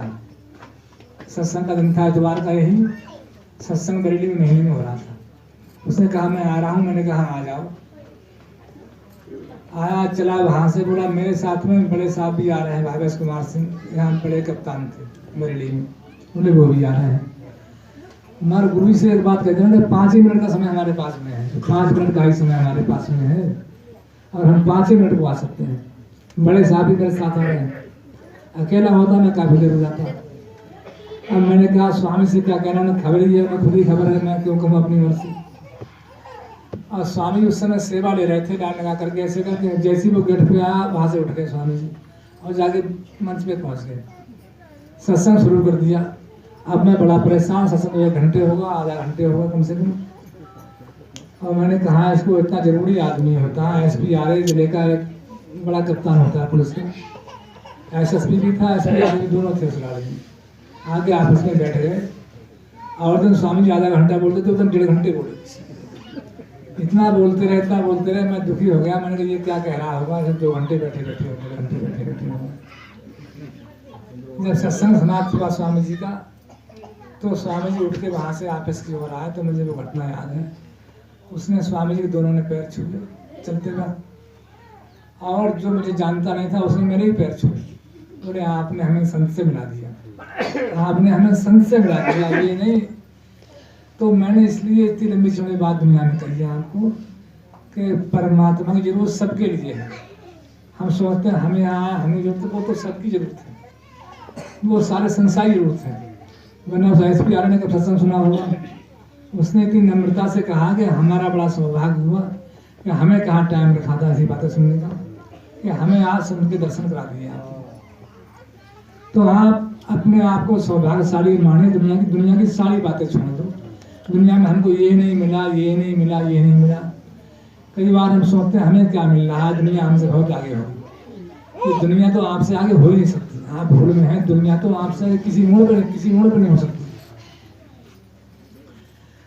सत्संग का दिन था इतवार का, यही सत्संग बरेली में महीने में हो रहा था। उसने कहा मैं आ रहा हूँ, मैंने कहा आ जाओ। आया, चला, वहां से बोला मेरे साथ में बड़े साहब भी आ रहे हैं, भावेश कुमार सिंह, यहाँ बड़े कप्तान थे बरेली में, बोले वो भी आ रहे हैं। हमारे गुरु से एक बात कहते हैं ना, 5 ही मिनट का समय हमारे पास में है, 5 मिनट का ही समय हमारे पास में है और हम 5 ही मिनट को आ सकते हैं। बड़े साहब भी मेरे साथ आ रहे हैं, अकेला होता मैं काफी देर हो जाता। अब मैंने कहा स्वामी से क्या कहना, ना खबर ही है, मैं खुद ही खबर है, मैं क्यों कहूँ अपनी ओर से। और स्वामी उस समय सेवा ले रहे थे, डाल लगा करके ऐसे करके, जैसे ही वो गेट पे आया वहां से उठ गए स्वामी जी और जाके मंच पे पहुंच गए, सत्संग शुरू कर दिया। अब मैं बड़ा परेशान, सत्संग 1 घंटे होगा, आधा घंटे होगा कम से कम। और मैंने कहा इसको इतना जरूरी आदमी होता है, एसपी आरए जिले का एक बड़ा कप्तान होता है पुलिस का, एसएसपी भी था, एसपी आरए दोनों थे उस गाड़ी में। आगे आपस में बैठ गए और दिन स्वामी जी आधा घंटा बोलते थे, उधर 1.5 घंटे बोले। इतना बोलते रहे, मैं दुखी हो गया। मैंने कहा ये क्या कह रहा होगा, 2 घंटे बैठे हो, 1.5 घंटे बैठे हो। जब सत्संग समाप्त हुआ स्वामी जी का, तो स्वामी जी उठ के वहां से ऑफिस की ओर आए, तो मुझे वो घटना याद है। उसने स्वामी जी के दोनों ने पैर छुए चलते वक्त, और जो मुझे जानता नहीं था उसने मेरे ही पैर छुए। बोले आपने हमें संत से मिला दिया, आपने हमें संत से मिला दिया, ये नहीं। तो मैंने इसलिए इतनी लंबी चौड़ी बात दुनिया में कही है आपको कि परमात्मा की जरूरत सबके लिए है। हम सोचते हैं हमें आया, हमें जरूरत, वो तो सबकी जरूरत है, वो सारे संसार की जरूरत है। वरना उस एसपी आरए ने कब सत्संग सुना होगा, उसने इतनी नम्रता से कहा कि हमारा बड़ा सौभाग्य हुआ कि हमें कहाँ टाइम रखा था ऐसी बातें सुनने का, कि हमें आज संत के दर्शन करा दिए आप। तो आप अपने आप को सौभाग्यशाली माने, दुनिया की सारी बातें छोड़ दो। दुनिया में हमको ये नहीं मिला, ये नहीं मिला, ये नहीं मिला। कई बार हम सोचते हैं हमें क्या मिल रहा है, दुनिया हमसे बहुत आगे होगी। ये दुनिया तो आपसे आगे हो ही नहीं सकती, आप भूल में हैं। दुनिया तो आपसे किसी मोड़ पर नहीं हो सकती।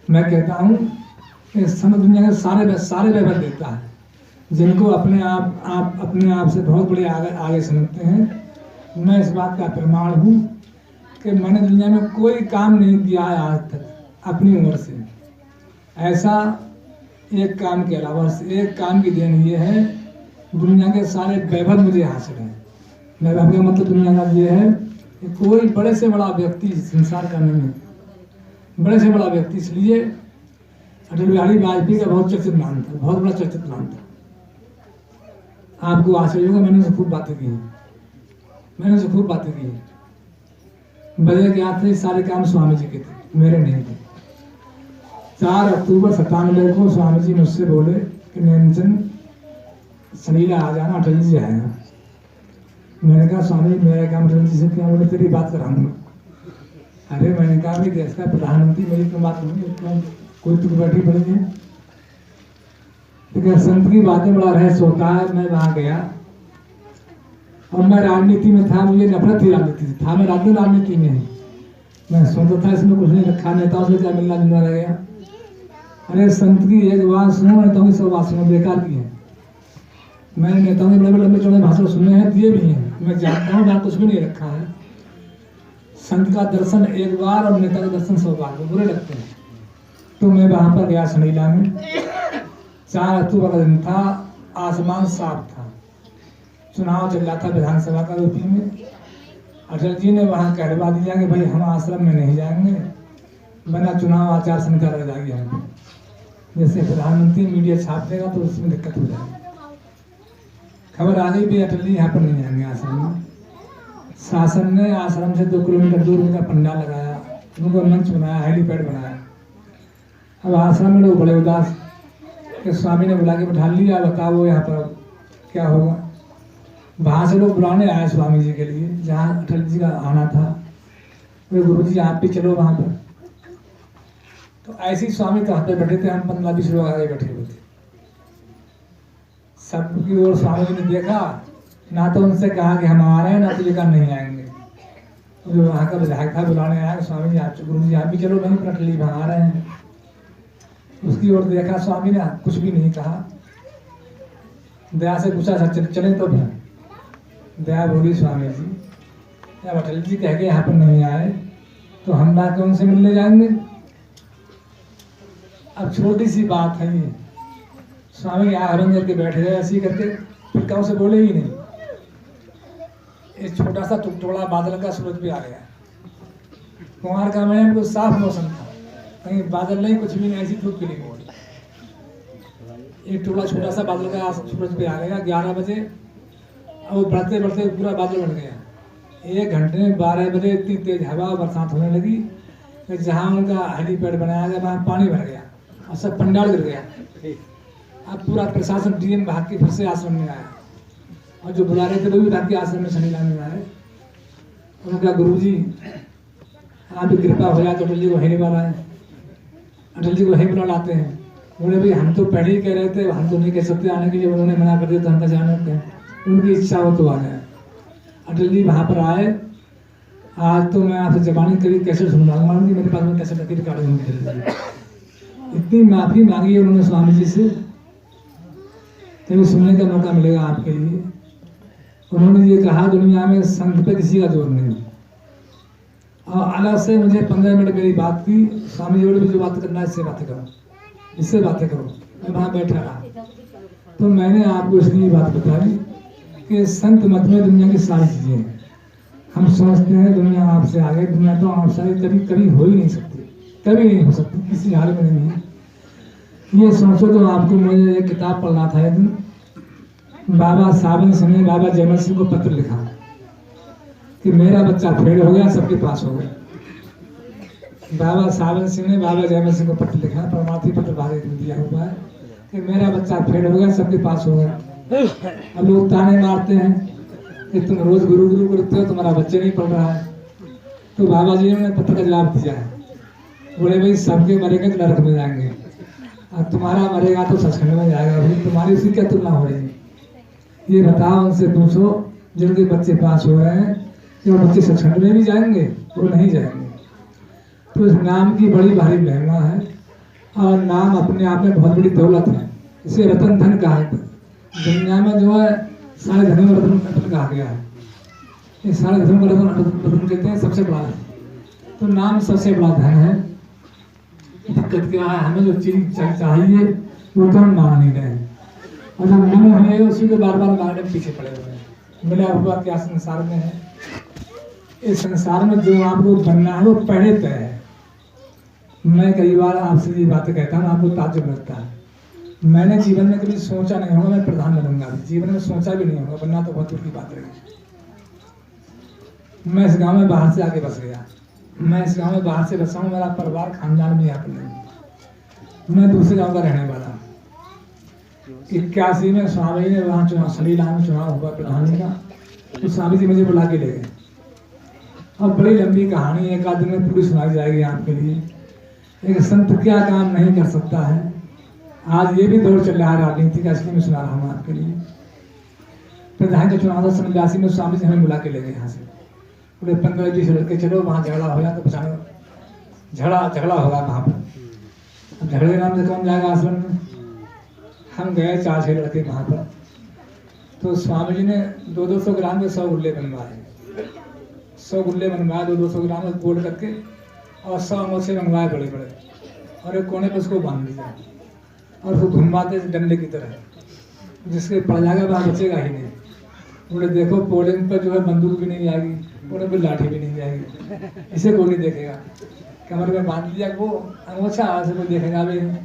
मैं कहता हूँ कि समय दुनिया के सारे वैभव देता है, जिनको अपने आप से बहुत बड़े आगे समझते हैं। मैं इस बात का प्रमाण हूँ कि मैंने दुनिया में कोई काम नहीं किया है आज तक अपनी उम्र से, ऐसा एक काम के अलावा एक काम की देन ये है, दुनिया के सारे वैभव मुझे हासिल है। वैभव का मतलब दुनिया का ये है कि कोई बड़े से बड़ा व्यक्ति संसार का नहीं है, बड़े से बड़ा व्यक्ति। इसलिए अटल बिहारी वाजपेयी का बहुत चर्चित नाम था, बहुत बड़ा चर्चित नाम था। आपको आश्चर्य होगा, मैंने उनसे खूब बातें की हैं, वजह क्या थे, सारे काम स्वामी जी के थे, मेरे नहीं थे। 4 अक्टूबर 97 को स्वामी जी मुझसे बोले कि नेमचंद सनीला आ जाना, अटल जी आएगा। मैंने कहा स्वामी जी मेरा काम अटल जी से क्या? बोले तेरी बात कराऊंगा। अरे मैंने कहा भाई देश का प्रधानमंत्री, मेरी तो बात नहीं, कोई तुम बैठी पड़ी है। तो संत की बातें बड़ा रहस्य होता है। मैं वहां गया और मैं राजनीति में था, मुझे नफरत थी राजनीति से, था मैं राजनीति में। मैं सोचता था इसमें कुछ नहीं रखा, नेताओं से क्या मिलना जुलना रह गया। अरे संत की एक बात सुनो, नेताओं की 100 बात सुनो, बेकार की है। मैंने नेताओं के बड़े लंबे चौड़े भाषण सुने हैं, दिए भी हैं, मैं जानता हूँ, मैं कुछ भी नहीं रखा है। संत का दर्शन एक बार और नेता का दर्शन 100 बार, बुरे लगते हैं। तो मैं वहां पर गया सनीला में, 4 अक्टूबर का दिन था, आसमान साफ था, चुनाव चल रहा था विधानसभा का यूपी में। अटल जी ने वहां कहलवा दिया कि भाई हम आश्रम में नहीं जाएंगे, वरना चुनाव आचार संहिता लग जाएगी हम। जैसे प्रधानमंत्री मीडिया छाप देगा तो उसमें दिक्कत हो जाएगी। खबर आ गई भी अटल जी यहाँ पर नहीं आएंगे आश्रम में। शासन ने आश्रम से 2 किलोमीटर दूर उनका पंडाल लगाया, उनको मंच बनाया, हेलीपैड बनाया। अब आश्रम में लोग बड़े उदास कि स्वामी ने बुला के बैठा लिया, बताओ यहाँ पर क्या होगा। वहां से लोग बुलाने आए स्वामी जी के लिए, जहाँ अटल जी का आना था। वे गुरु जी आप भी चलो वहां पर। तो ऐसे ही स्वामी कहाँ पे बैठे थे, हम 15-20 लोग आगे बैठे हुए थे। सबकी ओर स्वामी जी ने देखा, ना तो उनसे कहा कि हम आ रहे हैं, ना तो ये कहा नहीं आएंगे। जो वहाँ का विधायक था बुलाने आया, स्वामी जी आप गुरु जी आप भी चलो, वहीं पर अटली वहाँ आ रहे हैं। उसकी ओर देखा, स्वामी ने कुछ भी नहीं कहा। दया से पूछा चले तो भी? दया बोली, स्वामी जी जब अटल जी कह के यहाँ पर नहीं आए तो हम ना कौन से मिलने जाएंगे? अब छोटी सी बात है ये। स्वामी यहाँ हरण करके बैठ गए ऐसी करके, फिर कौन से बोले ही नहीं। एक छोटा सा टुकड़ा बादल का सूरज भी आ गया। कुमार का महीना बिल्कुल साफ मौसम था, कहीं बादल नहीं, कुछ भी नहीं, ऐसी धूप खिली हुई। एक टुकड़ा छोटा सा बादल का सूरज भी आ गया 11 बजे, और वो बढ़ते बढ़ते पूरा बादल बन गया। 1 घंटे में 12 बजे इतनी तेज हवा बरसात होने लगी कि जहाँ उनका हेलीपैड बनाया गया वहाँ पानी भर गया और सब पंडाल गिर गया। अब पूरा प्रशासन डीएम भाग के फिर से आश्रम में आया, और जो बुला रहे थे वो भी भाग के आश्रम में शनिवार में आए। उन्होंने कहा, गुरु जी आपकी कृपा हो जाए तो अटल जी को वहीं बुला है, अटल जी को वहीं बुला लाते हैं। बोले भाई हम तो पहले ही कह रहे थे, हम तो नहीं कह सकते आने के लिए, उन्होंने मना कर दिया तो हम जाने हैं, उनकी इच्छा हो तो आ गए। अटल जी वहाँ पर आए। आज तो मैं आपसे जबानी करीब कैसे सुन रहा हूँ, मेरे पास में कैसे लगी रिकॉर्डिंग इतनी माफ़ी मांगी है उन्होंने स्वामी जी से, कभी सुनने का मौका मिलेगा आपके लिए। उन्होंने ये कहा, दुनिया में संत पे किसी का जोर नहीं। और अलग से मुझे 15 मिनट मेरी बात की, स्वामी जी बोले भी जो बात करना है इससे बातें करो, इससे बातें करो। मैं वहाँ बैठा रहा, तो मैंने आपको इसलिए बात बताई कि संत मत में दुनिया की सारी चीज़ें हैं। हम समझते हैं दुनिया आपसे आगे, दुनिया तो आपसे कभी कभी हो ही नहीं सकती, कभी नहीं हो सकती, किसी हाल में नहीं है। ये सोचो तो आपको मुझे एक किताब पढ़ना था एक दिन, बाबा सावन सिंह ने बाबा जयमल सिंह को पत्र लिखा कि मेरा बच्चा फेल हो गया, सबके पास हो गया। बाबा सावन सिंह ने बाबा जयमल सिंह को पत्र लिखा, परमार्थी पत्र भारत में दिया हुआ है कि मेरा बच्चा फेल हो गया, सबके पास हो गया। अब लोग ताने मारते हैं कि तुम रोज गुरु गुरु करते हो, तुम्हारा बच्चे नहीं पढ़ रहा है। तो बाबा जी ने पत्र का जवाब दिया है, बोले भाई सबके मरेंगे तो नरक में जाएंगे, और तुम्हारा मरेगा तो सचखंड में जाएगा। भाई तुम्हारी उसकी क्या तुलना हो रही है? ये बताओ उनसे पूछो जिनके बच्चे पास हो रहे हैं कि वो बच्चे सचखंड में भी जाएंगे? वो नहीं जाएंगे। तो इस नाम की बड़ी भारी महिमा है, और नाम अपने आप में बहुत बड़ी दौलत है। इसे रतन धन कहा है। दुनिया में जो है सारे धनों में रतन कहा गया है। ये सारे धनों को रतन कहते हैं, सबसे बड़ा है। तो नाम सबसे बड़ा धन है। दिक्कत क्या है, हमें जो चीज चाहिए वो तो हम मांग नहीं रहे हैं, और जो मिले हुए उसी को बार बार मांगने में पीछे पड़े हुए हैं। मिला हुआ क्या संसार में है? इस संसार में जो आपको बनना है वो पहले तय है। मैं कई बार आपसे ये बातें कहता हूँ, आपको ताज्जुब लगता है। मैंने जीवन में कभी सोचा नहीं होगा मैं प्रधान बनूंगा, जीवन में सोचा भी नहीं होगा, बनना तो बहुत दूर की बात रही। मैं इस गांव में बाहर से आके बस गया, मैं इस गांव में बाहर से बसा हूँ, मेरा परिवार खानदान भी यहाँ पर नहीं। मैं दूसरे गांव का रहने वाला हूँ। 81 में स्वामी ने वहाँ चुनाव सलीला में चुनाव हुआ प्रधानी का, तो स्वामी जी मुझे बुला के ले गए। और बड़ी लंबी कहानी, एक आध दिन में पूरी सुनाई जाएगी आपके लिए। एक संत क्या काम नहीं कर सकता है। आज ये भी दौर चल रहा है राजनीति का, इसलिए मैं सुना रहा हूँ आपके लिए। प्रधान का चुनाव था सन 82 में, स्वामी जी हमें बुला के ले गए यहाँ से। पूरे 15-20 लड़के चलो वहाँ झगड़ा हो जाए तो बचाने, झगड़ा होगा वहाँ पर। अब झगड़े नाम से कौन जाएगा आश्रम में? हम गए 4-6 लड़के वहाँ पर। तो स्वामी जी ने 200 ग्राम के 100 गुल्ले बनवाए, 100 गुल्ले बनवाए 200 ग्राम में गोल करके, और 100 अंगोछे मंगवाए बड़े बड़े, और एक कोने पर उसको बांध दिया, और उसको घुमाते डंडे की तरह, जिसके पड़ जाएगा वहाँ बचेगा ही नहीं। बोले देखो पोलिंग पर जो है बंदूक भी नहीं आएगी, पोलिंग पर लाठी भी नहीं जाएगी, इसे कोई नहीं देखेगा। कमर में बांध दिया वो अंगोछा, ऐसे कोई देखेगा भी नहीं।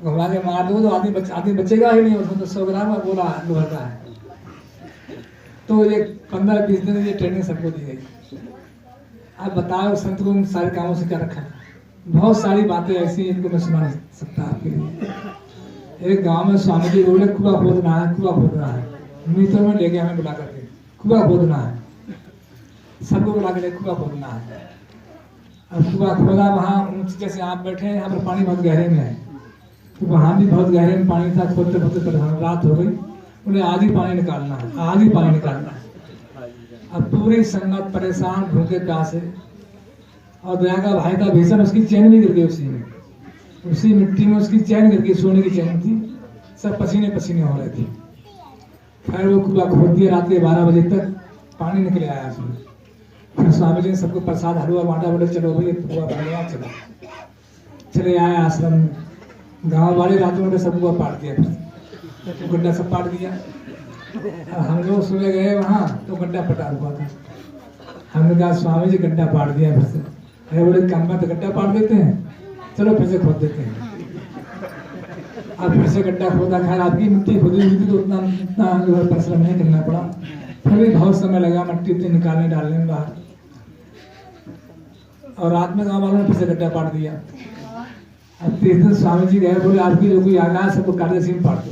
घुमा के मार दो तो आदमी बचेगा ही नहीं, उसको तो 100 ग्राम का गोला लोहा का है। तो ये 15-20 दिन ये ट्रेनिंग सबको दी गई। आप बताओ संत को उन सारे कामों से क्या रखा है? बहुत सारी बातें ऐसी इनको मैं सुना नहीं सकता आपके लिए। एक गांव में स्वामी जी बोले कुआं खोदना है, कुआं खोदना है। मीटर में ले गए हमें बुला करके, कुआं खोदना है, सबको बुला के कुआं खोदना है। अब कुआं खोदा, वहाँ जैसे आप बैठे हैं यहाँ पर पानी बहुत गहरे में है, तो वहाँ भी बहुत गहरे में पानी था। खोदते खोदते रात हो गई। उन्हें आज ही पानी निकालना है, आज ही पानी निकालना है। अब पूरी संगत परेशान, भूखे प्यासे, और दया का भाई था भीषण, उसकी चैन भी गिर गई उसी मिट्टी में उसकी चैन गिर गई, सोने की चैन थी, सब पसीने पसीने हो रहे थे। फिर वो कुआं खोद दिया, रात के 12 बजे तक पानी निकले आया उसमें। फिर स्वामी जी ने सबको प्रसाद हलवा बांटा, बोले चलो भाई कुआं बन गया, चले आए आश्रम में। गाँव वाले रातों में सब कुआं पाट दिया, फिर गड्ढा सब पाट दिया। हम लोग सुबह गए वहाँ तो गड्ढा पटा हुआ था। हमने कहा स्वामी जी गड्ढा पाट दिया फिर से। अरे बोले काम तो गड्ढा पाट देते हैं, चलो फिर से खोद देते हैं। अब फिर से गड्ढा खोदा, खैर आपकी मिट्टी खोदी हुई थी तो उतना जो है परिश्रम नहीं करना पड़ा। फिर भी बहुत समय लगा मिट्टी उट्टी निकालने डालने में बाहर, और रात में गाँव वालों ने फिर से गड्ढा पाट दिया। अब 3 दिन स्वामी जी गए, बोले आपकी जो कोई आ गया सबको काटे सीम पाट दो।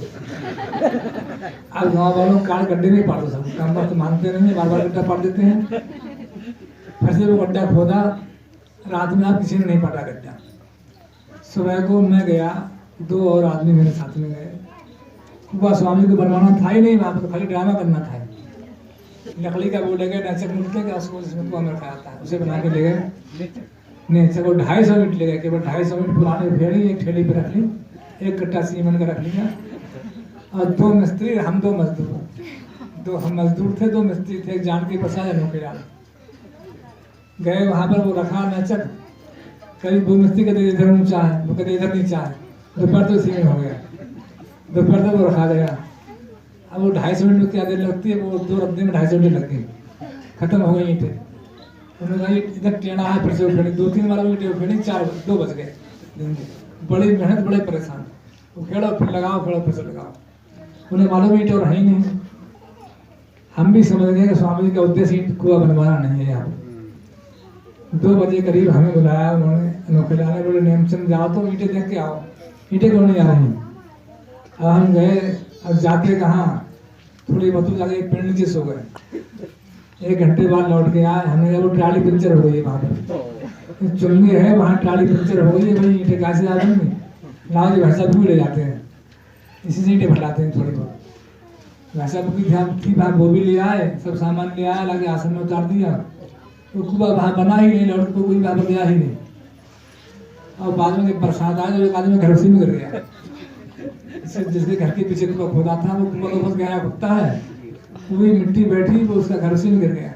अब गाँव वालों काट गड्ढे नहीं पाट दो, सब काम तो मानते नहीं है, बार बार गड्ढा पाट देते हैं। फिर से वो गड्ढा खोदा, रात में आप किसी ने नहीं पाटा गड्ढा। सुबह को मैं गया, 2 और आदमी मेरे साथ में गए। कुआं स्वामी को बनवाना था ही नहीं, वहाँ पर तो खाली ड्रामा करना था। लकड़ी का वो ले गए, नचक मिलते का उसको जिसमें कुआं में रखा था, उसे बना के ले गए। नहीं वो 250 ईंट ले गए, केवल 250 ईंट पुराने फेड़ी एक ठेली पे रख ली, एक कट्टा सीमेंट का रख लिया, और 2 मिस्त्री, हम 2 मजदूर। 2 हम मजदूर थे, 2 मिस्त्री थे, एक जानकी प्रसाद अनोखेलाल। गए वहाँ पर, वो रखा नचक, करीब वो मिस्त्री कहते इधर ऊंचा है, वो कहते इधर नीचा है। दोपहर तो सीमेंट हो गया, दोपहर तक वो रखा गया। अब वो 250 मिनट में क्या देर लगती है, वो 2 रद्दे में 250 मिनट लग गई, खत्म हो गई ईंटें। उन्होंने कहा इधर टेढ़ा है, फिर से उठेड़ी, 2-3 बार ईंटें उठेड़ी, 2 बज गए। बड़ी मेहनत, बड़े परेशान, वो खेड़ो फिर लगाओ, खेड़ो फिर से लगाओ। उन्हें मालूम ईंटें और है ही नहीं। हम भी समझ गए कि स्वामी जी का उद्देश्य ईंट कुआं बनवाना नहीं है। यहाँ 2 बजे करीब हमें बुलाया उन्होंने, अनोखेलाल ने, बोले नेमचंद जाओ तो ईंटें देख के आओ, ईंटें क्यों नहीं आ रही। अब हम गए, अब जाते कहाँ, थोड़ी बहुत जाके एक पेड़ नीचे सो गए। 1 घंटे बाद लौट के आए, हमने कहा वो ट्राली पंचर हो गई है, वहाँ पर चुनगी है, वहाँ ट्राली पंचर हो गई है, भाई ईंटें कैसे आ जाएंगी, लाओ जी भैंसा भी ले जाते हैं, इसी से ईंटें भरलाते हैं थोड़ी बहुत। भैंसा की ध्यान थी, वहाँ वो भी ले आए, सब सामान ले आया, लाके आसन में उतार दिया। तो कुआं वहाँ बना ही नहीं, लौट को कोई वहाँ पर गया ही नहीं। और बाद में बरसात आया तो एक आदमी घर उसी में गिर गया, जिसके घर के पीछे कुआं खोदा था, वो कुआं तो बहुत गहरा खुदता है, पूरी मिट्टी बैठी, वो उसका घर उसी में गिर गया।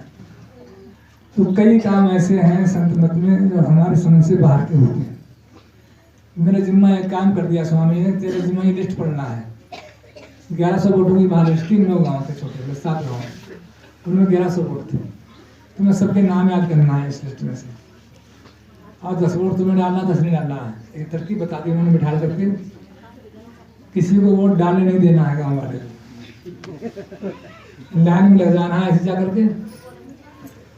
तो कई काम ऐसे हैं संत मत में जो हमारे समझ से बाहर के होते हैं। मेरा जिम्मा एक काम कर दिया स्वामी ने, तेरे जिम्मा ये लिस्ट पढ़ना है। 1100 वोटों की महालिस्ट थी, 9 गाँव थे, छोटे 7 गाँव, उनमें 1100 वोट थे। तुम्हें सबके नाम याद करना है इस लिस्ट में से, और 10 वोट तुम्हें डालना, 10 नहीं डालना है। एक तरकीब बता दी उन्होंने बिठा करके, किसी को वोट डालने नहीं देना है गाँव वाले, लाइन में लग जाना है ऐसे जा करके।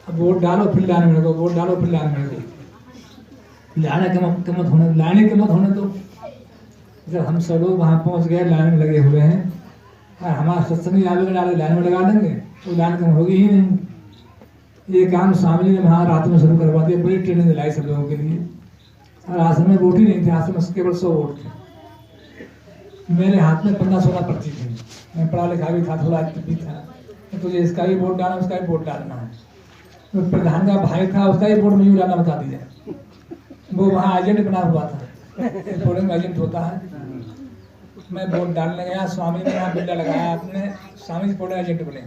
अब वोट डालो फिर लाइन में लगो, वोट डालो फिर लाइन में लगो, लाइन कमत होने, लाइन कमत होने। तो जब हम सब लोग वहाँ पहुँच गए, लाइन में लगे हुए हैं, और हमारा सत्संग आगे डाले लाइन में लगा देंगे तो लाइन कम होगी ही नहीं। ये काम स्वामी जी ने वहाँ रात में शुरू करवा दिया, बड़ी ट्रेनिंग दिलाई सब लोगों के लिए। और आश्रम में वोट ही नहीं थे, आश्रम में केवल 100 वोट थे। मेरे हाथ में 15-16 पर्ची थी, मैं पढ़ा लिखा भी था, थोड़ा भी था, तो तुझे इसका भी वोट डालना, उसका भी वोट डालना है। तो प्रधान का भाई था, उसका ही वोट मुझे डालना बता दीजिए। वो वहाँ एजेंट बना हुआ था, पोलिंग एजेंट होता है। मैं वोट डालने गया, स्वामी ने यहाँ बिल्ला लगाया अपने, स्वामी जी पोलिंग एजेंट बने।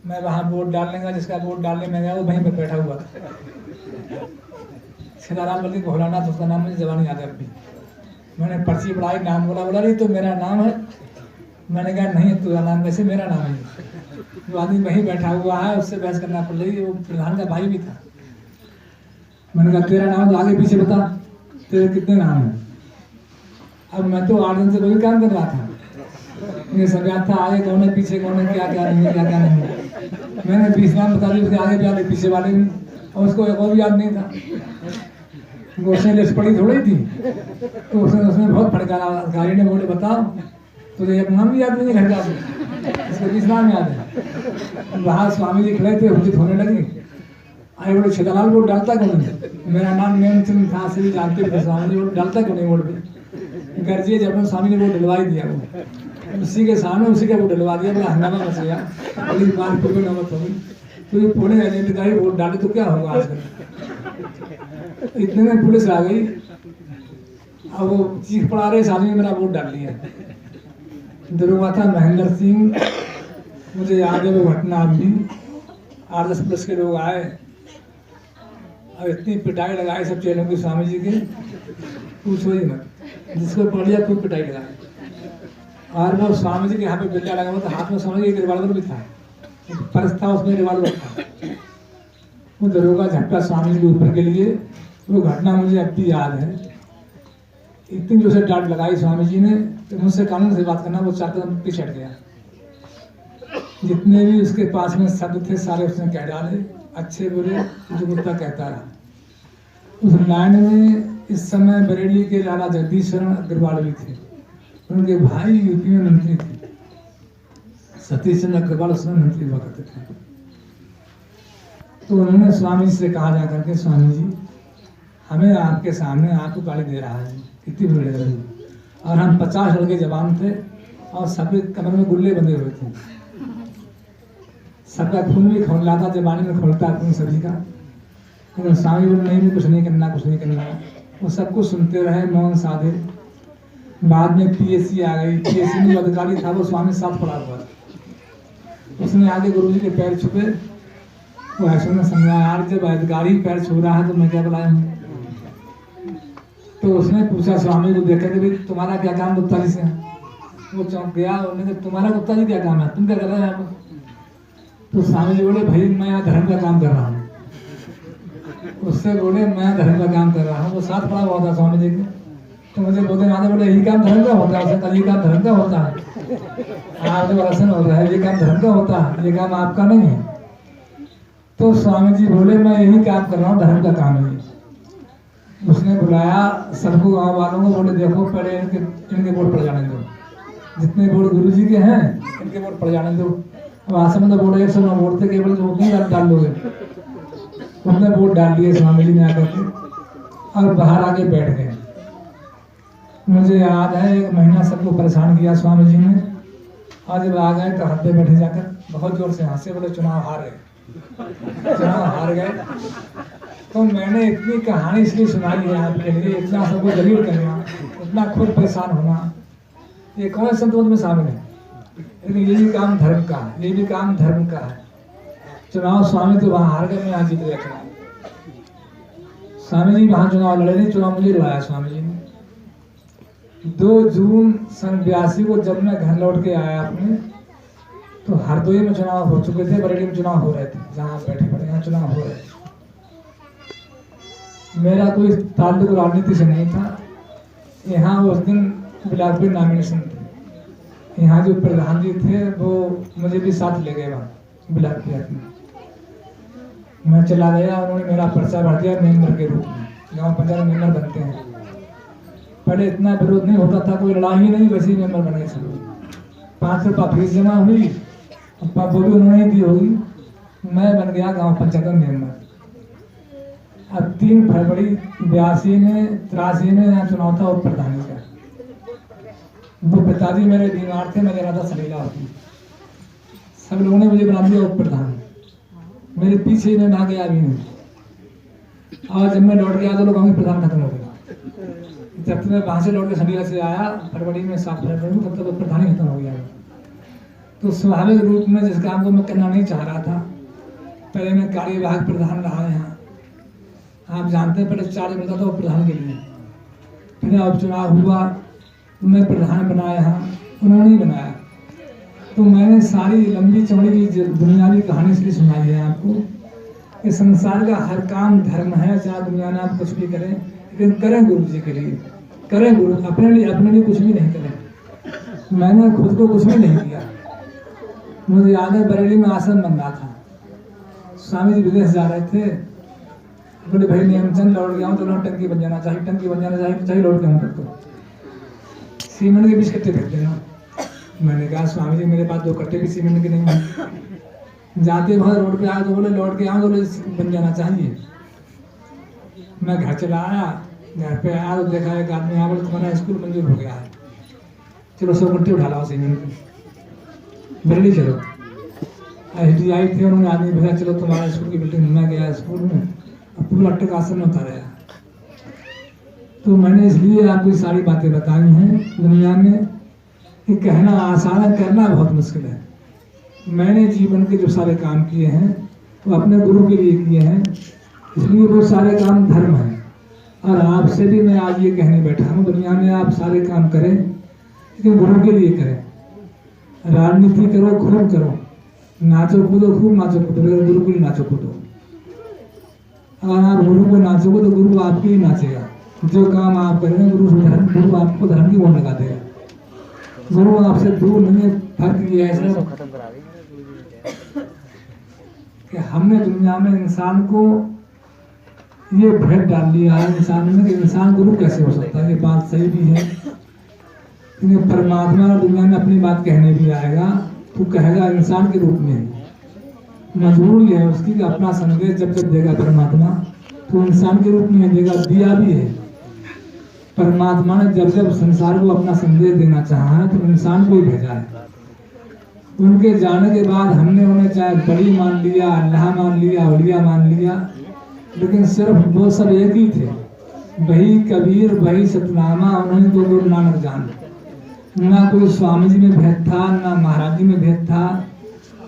मैं वहाँ वोट डालने गया, जिसका वोट डालने में गया वो वहीं पर बैठा हुआ था, सीताराम बल्ली भोलानाथ उसका नाम, मुझे जबान याद है अभी। मैंने पर्ची पढ़ाई, नाम बोला, बोला नहीं तो मेरा नाम है। मैंने कहा नहीं तुम्हारा नाम, वैसे मेरा नाम है। जो आदमी वहीं बैठा हुआ है उससे बहस करना पड़ रही, वो प्रधान का भाई भी था। मैंने कहा तेरा नाम तो आगे पीछे बता, तेरे कितने नाम है। अब मैं तो 8 दिन से वही काम कर रहा था, ये सब याद था, आगे कौन है पीछे कौन है, क्या क्या नहीं है, क्या क्या नहीं है। मैंने 20 नाम बता दिए, उसके आगे भी आगे पीछे वाले भी, और उसको एक और भी याद नहीं था। वो उसने लिस्ट पड़ी थोड़ी थी, तो उसने बहुत फटकारा। गाड़ी ने बोले बताओ तुझे एक नाम भी याद नहीं है घर का, इसका 20 नाम याद है। वहाँ स्वामी जी खड़े थे, हुज्जत होने लगी। आए बोले छतरलाल वोट डालता क्यों नहीं, मेरा नाम नेमचंद था, से भी जानते थे। स्वामी जी वोट डालता क्यों नहीं वोट पे, गर्जिए जब स्वामी ने वोट डलवा ही दिया। वो उसी के सामने उसी का वोट डलवा दिया, बड़ा हंगामा मच गया। अगली बार कोई नौबत होगी तो ये पुणे एजेंट का ही वोट डाले तो क्या होगा आजकल। इतने में पुलिस आ गई, अब वो चीख पड़ा रहे, इस आदमी ने मेरा वोट डाल लिया। दरोगा था महेंद्र सिंह, मुझे याद है वो घटना अब भी। RS पुलिस के लोग आए और इतनी पिटाई लगाई सब चेलों की स्वामी जी के, पूछो ही मत। जिसको पकड़ लिया खूब पिटाई लगाई। और वो स्वामी जी के यहाँ पे बिल्ला लगा हुआ था, हाथ में स्वामी जी एक रिवाल्वर भी था, पर्स था उसमें रिवाल्वर था। वो दरोगा झटका स्वामी जी के ऊपर के लिए, वो घटना मुझे अब भी याद है। इतनी जो से डांट लगाई स्वामी जी ने तो मुझसे कानून से बात करना, वो 4 कदम पीछे हट गया। जितने भी उसके पास में शब्द थे सारे उसने कह डाले, अच्छे बुरे जो कुत्ता कहता रहा। उस लाइन में इस समय बरेली के राणा जगदीश शरण अग्रवाल भी थे, उनके भाई यूपी में मंत्री थे। सतीश चंद्र अग्रवाल उस समय मंत्री हुआ करते थे। तो उन्होंने स्वामी जी से कहा जा करके, स्वामी जी हमें आपके सामने आपको गाली दे रहा है, कितनी बुरी लग रही है। और हम 50 लड़के जवान थे और सबके कमर में गुल्ले बंधे हुए थे, सबका खून भी खोलना था, जवानी में खोलता खून सभी का। लेकिन स्वामी बोले नहीं, कुछ नहीं करना, कुछ नहीं करना। वो सब कुछ सुनते रहे, मौन साधे। बाद में PSC आ गई, PSC में अधिकारी था वो स्वामी साथ पड़ा हुआ, उसने आगे गुरुजी के पैर छुपे। वो ऐसे में समझा, यार जब अधिकारी पैर छू रहा है तो मैं क्या बुलाया हूँ। तो उसने पूछा स्वामी को देख के, भाई तुम्हारा क्या काम गुप्ता जी से। वो चौंक गया, उन्होंने कहा तुम्हारा गुप्ता जी क्या काम है, तुम क्या कर रहे हो यहाँ पर। तो स्वामी जी बोले, भाई मैं यहाँ धर्म का काम कर रहा हूँ। उससे बोले मैं धर्म का काम कर रहा हूँ। वो साथ पड़ा हुआ था स्वामी जी के। तो मुझे बोलते माता बोले यही काम धर्म का होता है। उसने काम धर्म का होता है, आपके प्रश्न हो रहा है, ये काम धर्म का होता है, ये काम आपका नहीं है। तो स्वामी जी बोले मैं यही काम कर रहा हूँ, धर्म का काम है। उसने बुलाया सबको, गाँव वालों को, बोले देखो पहले इनके वोट पड़ जाने दो, जितने वोट गुरु जी के हैं इनके वोट पड़ जाने दो। अब आसम तो बोले 100 वोट थे, केवल जो उतनी डाल लोगे। उनने वोट डाल दिए स्वामी जी ने आकर के, और बाहर आके बैठ गए। मुझे याद है 1 महीना सबको परेशान किया स्वामी जी ने। और जब आ गए तो हद पे बैठे जाकर बहुत जोर से हंसे, बोले चुनाव हार गए, चुनाव हार गए। तो मैंने इतनी कहानी इसलिए सुनाई है आपके लिए, इतना सबको दलील करना, इतना खुद परेशान होना, ये कौन संतोष में शामिल है। लेकिन ये भी काम धर्म का है, ये भी काम धर्म का है। चुनाव स्वामी तो वहाँ हार गए, मैं यहाँ जीत गया चुनाव। स्वामी जी वहाँ चुनाव लड़े नहीं, चुनाव मुझे लड़ाया स्वामी जी ने। 2 जून सन 82 को जब मैं घर लौट के आया अपने, तो हरदोई में चुनाव हो चुके थे, बरेली में चुनाव हो रहे थे, जहाँ बैठे पड़े यहाँ चुनाव हो रहे थे। मेरा कोई ताल्लुक राजनीति से नहीं था। यहाँ उस दिन बिलासपुर नॉमिनेशन थे, यहाँ जो प्रधान जी थे वो मुझे भी साथ ले गए वहाँ बिलासपुर में। मैं चला गया, उन्होंने मेरा पर्चा भर दिया मेंबर के रूप में, गाँव पंचायत मेंबर बनते हैं। पहले इतना विरोध नहीं होता था, कोई लड़ाई ही नहीं, वैसे ही मेंबर बन गए सब लोग। 5 रुपया फीस जमा हुई, वो भी उन्होंने दी होगी, मैं बन गया गाँव पंचायत मेंबर। अब 3 फरवरी 82 में 83 में यहाँ चुनाव था उप प्रधानी का। वो पिताजी मेरे बीमार थे, मैं जरा था सलीला होती, सब लोगों ने मुझे बना दिया उप प्रधान। मेरे पीछे में ना गया भी नहीं। और जब मैं लौट गया तो लोग प्रधान खत्म हो गया। जब तक मैं वहाँ से लौट के सलीला से आया फरवरी में 7 फरवरी तब तक प्रधान ही खत्म हो गया। तो स्वाभाविक रूप में जिस काम को मैं करना नहीं चाह रहा था, पहले मैं कार्यवाहक प्रधान रहा यहाँ, आप जानते हैं, पहले चार्ज मिलता था वो प्रधान के लिए। फिर अब चुनाव हुआ, मैं प्रधान बनाया, उन्होंने ही बनाया। तो मैंने सारी लंबी चौड़ी की दुनियावी कहानी इसलिए सुनाई है आपको कि संसार का हर काम धर्म है, चाहे दुनिया में आप कुछ भी करें, लेकिन करें गुरु जी के लिए, करें गुरु, अपने लिए कुछ भी नहीं करें। मैंने खुद को कुछ भी नहीं किया। मुझे याद है बरेली में आश्रम बन रहा था, स्वामी जी विदेश जा रहे थे, बोले भाई नेमचंद लौट गया हूँ तो टंकी बन जाना चाहिए, टंकी बन जाना चाहिए लौट के हूँ तक तो सीमेंट के 20 कट्टे फेंक देना। मैंने कहा स्वामी जी मेरे पास 2 कट्टे भी सीमेंट के नहीं हैं। जाते वहाँ रोड पे आए तो बोले लौट के आऊँ तो बोले बन जाना चाहिए। मैं घर चला आया, घर पे आया तो देखा एक आदमी यहाँ बोले तुम्हारा स्कूल मंजूर हो गया है, चलो 100 घंटे उठा लाओ सीमेंट को, बरेली चलो। SDI थे, उन्होंने आदमी भेजा, चलो तुम्हारे स्कूल की बिल्डिंग में गया स्कूल में, अब पूरा टकासन में उतारा। तो मैंने इसलिए आपको सारी बातें बताई हैं दुनिया में कि कहना आसान है, करना बहुत मुश्किल है। मैंने जीवन के जो सारे काम किए हैं वो अपने गुरु के लिए किए हैं, इसलिए वो सारे काम धर्म है। और आपसे भी मैं आज ये कहने बैठा हूँ, दुनिया में आप सारे काम करें लेकिन गुरु के लिए करें। राजनीति करो, खूब करो, नाचो कूदो, खूब नाचो कूदो, लेकिन गुरु के लिए नाचो कूदो। अगर आप गुरु को नाचोगे तो गुरु आपके ही नाचेगा। जो काम आप करेंगे गुरु आपको धर्म की ओर लगा देगा। गुरु आपसे दूर नहीं, फर्क ये है कि हमने दुनिया में इंसान को ये भेद डाल दिया है इंसान में कि इंसान गुरु कैसे हो सकता है। ये बात सही भी है, लेकिन परमात्मा दुनिया में अपनी बात कहने भी आएगा तो कहेगा इंसान के रूप में। मजबूरी है उसकी कि अपना संदेश जब जब देगा परमात्मा तो इंसान के रूप में देगा। दिया भी है परमात्मा ने, जब जब संसार को अपना संदेश देना चाहा है तो इंसान को ही भेजा है। उनके जाने के बाद हमने उन्हें चाहे बड़ी मान लिया, अल्लाह मान लिया, औलिया मान लिया, लेकिन सिर्फ वो सब एक ही थे। वही कबीर, वही सतनामा, उन्होंने तो गुरु नानक जान। ना कोई स्वामी जी में भेद था, ना महाराज जी में भेद था,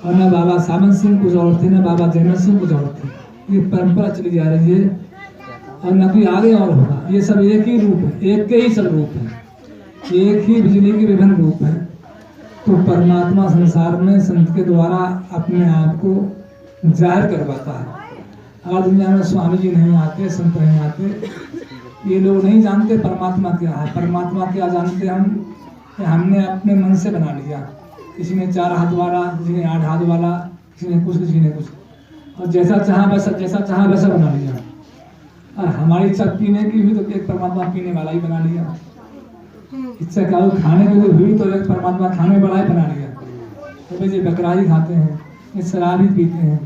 और ना बाबा सावन सिंह कुछ और थे, ना बाबा जयमल सिंह कुछ और थे। ये परंपरा चली जा रही है और न कोई आगे और होगा। ये सब एक ही रूप है, एक के ही सब रूप है, एक ही बिजली के विभिन्न रूप है। तो परमात्मा संसार में संत के द्वारा अपने आप को जाहिर करवाता है। और दुनिया में स्वामी जी नहीं आते, संत नहीं आते, ये लोग नहीं जानते परमात्मा क्या है। परमात्मा क्या जानते हम कि हमने अपने मन से बना लिया। किसी ने 4 हाथ वाला, किसी ने 8 हाथ वाला, किसी ने कुछ, और जैसा चाहा वैसा बना लिया। और हमारी इच्छा पीने की हुई तो एक परमात्मा पीने वाला ही बना लिया। इच्छा खाने की हुई तो एक परमात्मा खाने वाला ही बना लिया। तो ये बकरा ही खाते हैं, ये शराब ही पीते हैं,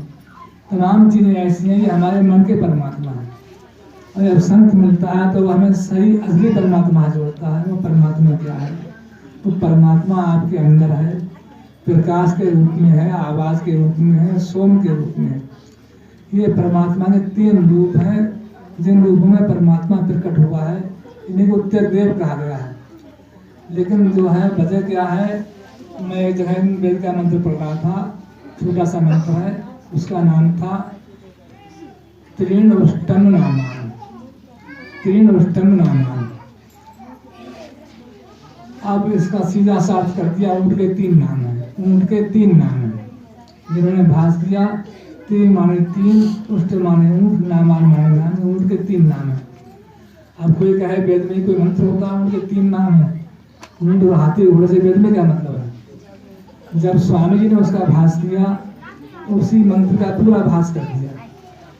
तमाम चीज़ें ऐसी हैं, ये हमारे मन के परमात्मा है। और जब संत मिलता है तो वो हमें सही असली परमात्मा जोड़ता है। वो परमात्मा क्या है? तो परमात्मा आपके अंदर है, प्रकाश के रूप में है, आवाज़ के रूप में है, सोम के रूप में है। ये परमात्मा के 3 रूप हैं, जिन रूपों में परमात्मा प्रकट हुआ है इन्हीं को उत्तरदेव कहा गया है। लेकिन जो है वजह क्या है, मैं एक जगह वेद का मंत्र पढ़ रहा था, छोटा सा मंत्र है, उसका नाम था त्रीणुष्टम नामान। अब इसका सीधा सा अर्थ कर दिया, ऊँट के 3 नाम है। ऊँट के 3 नाम है जिन्होंने भाष दिया। 3 माने 3, उष्ट माने ऊँट, नामान माने नाम। ऊँट के 3 नाम है। अब कोई कहे वेद में कोई मंत्र होता है ऊँट के 3 नाम है, ऊँट और हाथी घोड़े से वेद में क्या मतलब है? जब स्वामी जी ने उसका भाष दिया उसी मंत्र का पूरा भाष कर दिया।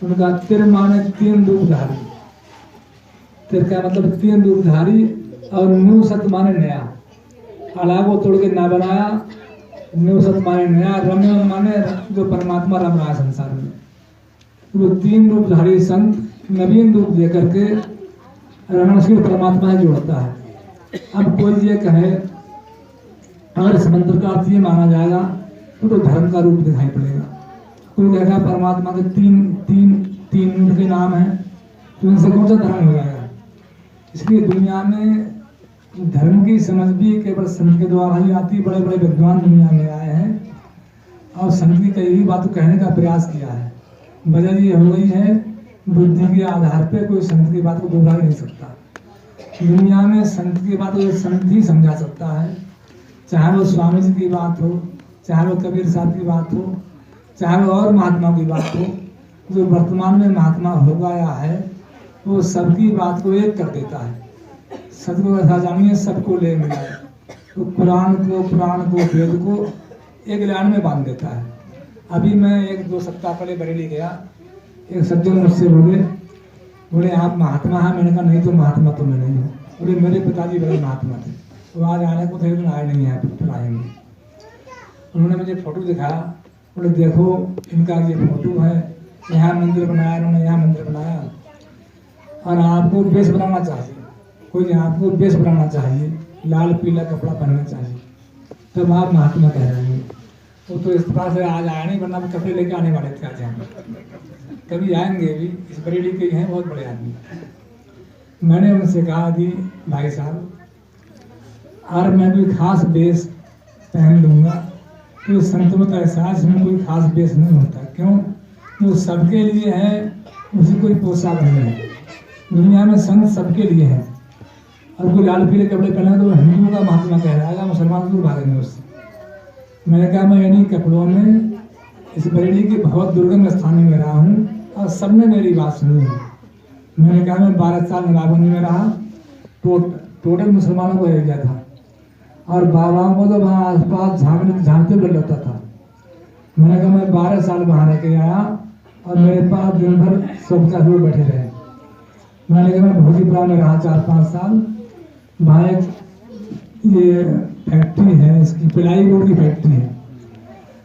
उनका तिर माने 3 रूपधारी। तिर का मतलब 3 रूपधारी, और न्यू सत माने नया, अला को तोड़ के ना बनाया, न्यू सत माने नया, रम्य माने जो परमात्मा रम रहा है संसार में। वो 3 रूपधारी संत नवीन रूप दे करके रमणशील परमात्मा से जोड़ता है। अब कोई ये कहे अगर इस मंत्र का अर्थ ये माना जाएगा तो धर्म का रूप दिखाई पड़ेगा। कोई कहेगा परमात्मा के 3 उनके नाम हैं तो इनसे कौन सा धर्म हो जाएगा? इसलिए दुनिया में धर्म की समझ भी केवल संत के द्वारा ही आती। बड़े बड़े विद्वान दुनिया में आए हैं और संत की कई ही बातों कहने का प्रयास किया है। वजह ये हो गई है बुद्धि के आधार पे कोई संत की बात को दोहरा ही नहीं सकता। दुनिया में संत की बात को संत ही समझा सकता है, चाहे वो स्वामी जी की बात हो, चाहे वो कबीर साहब की बात हो, चाहे वो और महात्माओं की बात हो। जो वर्तमान में महात्मा हो गया है वो सबकी बात को एक कर देता है। सदगुरु ऐसा जानिए सबको ले मिला है, तो पुराण को वेद को एक लाइन में बांध देता है। अभी मैं 1-2 सप्ताह पहले बरेली गया, एक सज्जन मुझसे बोले आप महात्मा हैं? मैंने कहा नहीं तो महात्मा तो मैं नहीं हूँ। बोले मेरे पिताजी बड़े महात्मा थे, तो आज आने को थे, आए नहीं है, फिर आएंगे। उन्होंने मुझे फोटो दिखाया, बोले देखो इनका ये फोटो है, यहाँ मंदिर बनाया इन्होंने, यहाँ मंदिर बनाया, और आपको बेस बनाना चाहिए, कोई आपको बेस बनाना चाहिए, लाल पीला कपड़ा पहनना चाहिए, तब आप महात्मा कहलाएंगे। वो तो इस तरह से आज आया नहीं, वरना वो कपड़े लेके आने वाले थे आज हम, कभी आएंगे भी। इस बरेली के हैं बहुत बड़े आदमी। मैंने उनसे कहा कि भाई साहब, और मैं भी खास बेस पहन लूँगा तो संतमत एहसास में कोई खास बेस नहीं होता। क्यों? वो सबके लिए है, उसी कोई पोशाक नहीं है। दुनिया में संत सबके लिए है, और कोई लाल पीले कपड़े पहना तो हिंदुओं का महात्मा कहलाएगा, मुसलमान दूर भागेंगे उससे। मैंने कहा मैं इन्हीं कपड़ों में इस बरेली के बहुत दुर्गम स्थानों में रहा हूँ, और सबने मेरी बात सुनी है। मैंने कहा मैं 12 साल नवाबंदी में रहा, टोटल मुसलमानों को एरिया था, और बाबाओं को तो वहाँ आसपास झांकते डर लगता था। मैंने कहा मैं 12 साल वहाँ रह के आया, और मेरे पास दिन भर सबका दूर बैठे रहे। मैंने कहा मैं भोजीपुरा में रहा 4-5 साल, वहाँ एक ये फैक्ट्री है, इसकी पिलाई बोर्ड की फैक्ट्री है।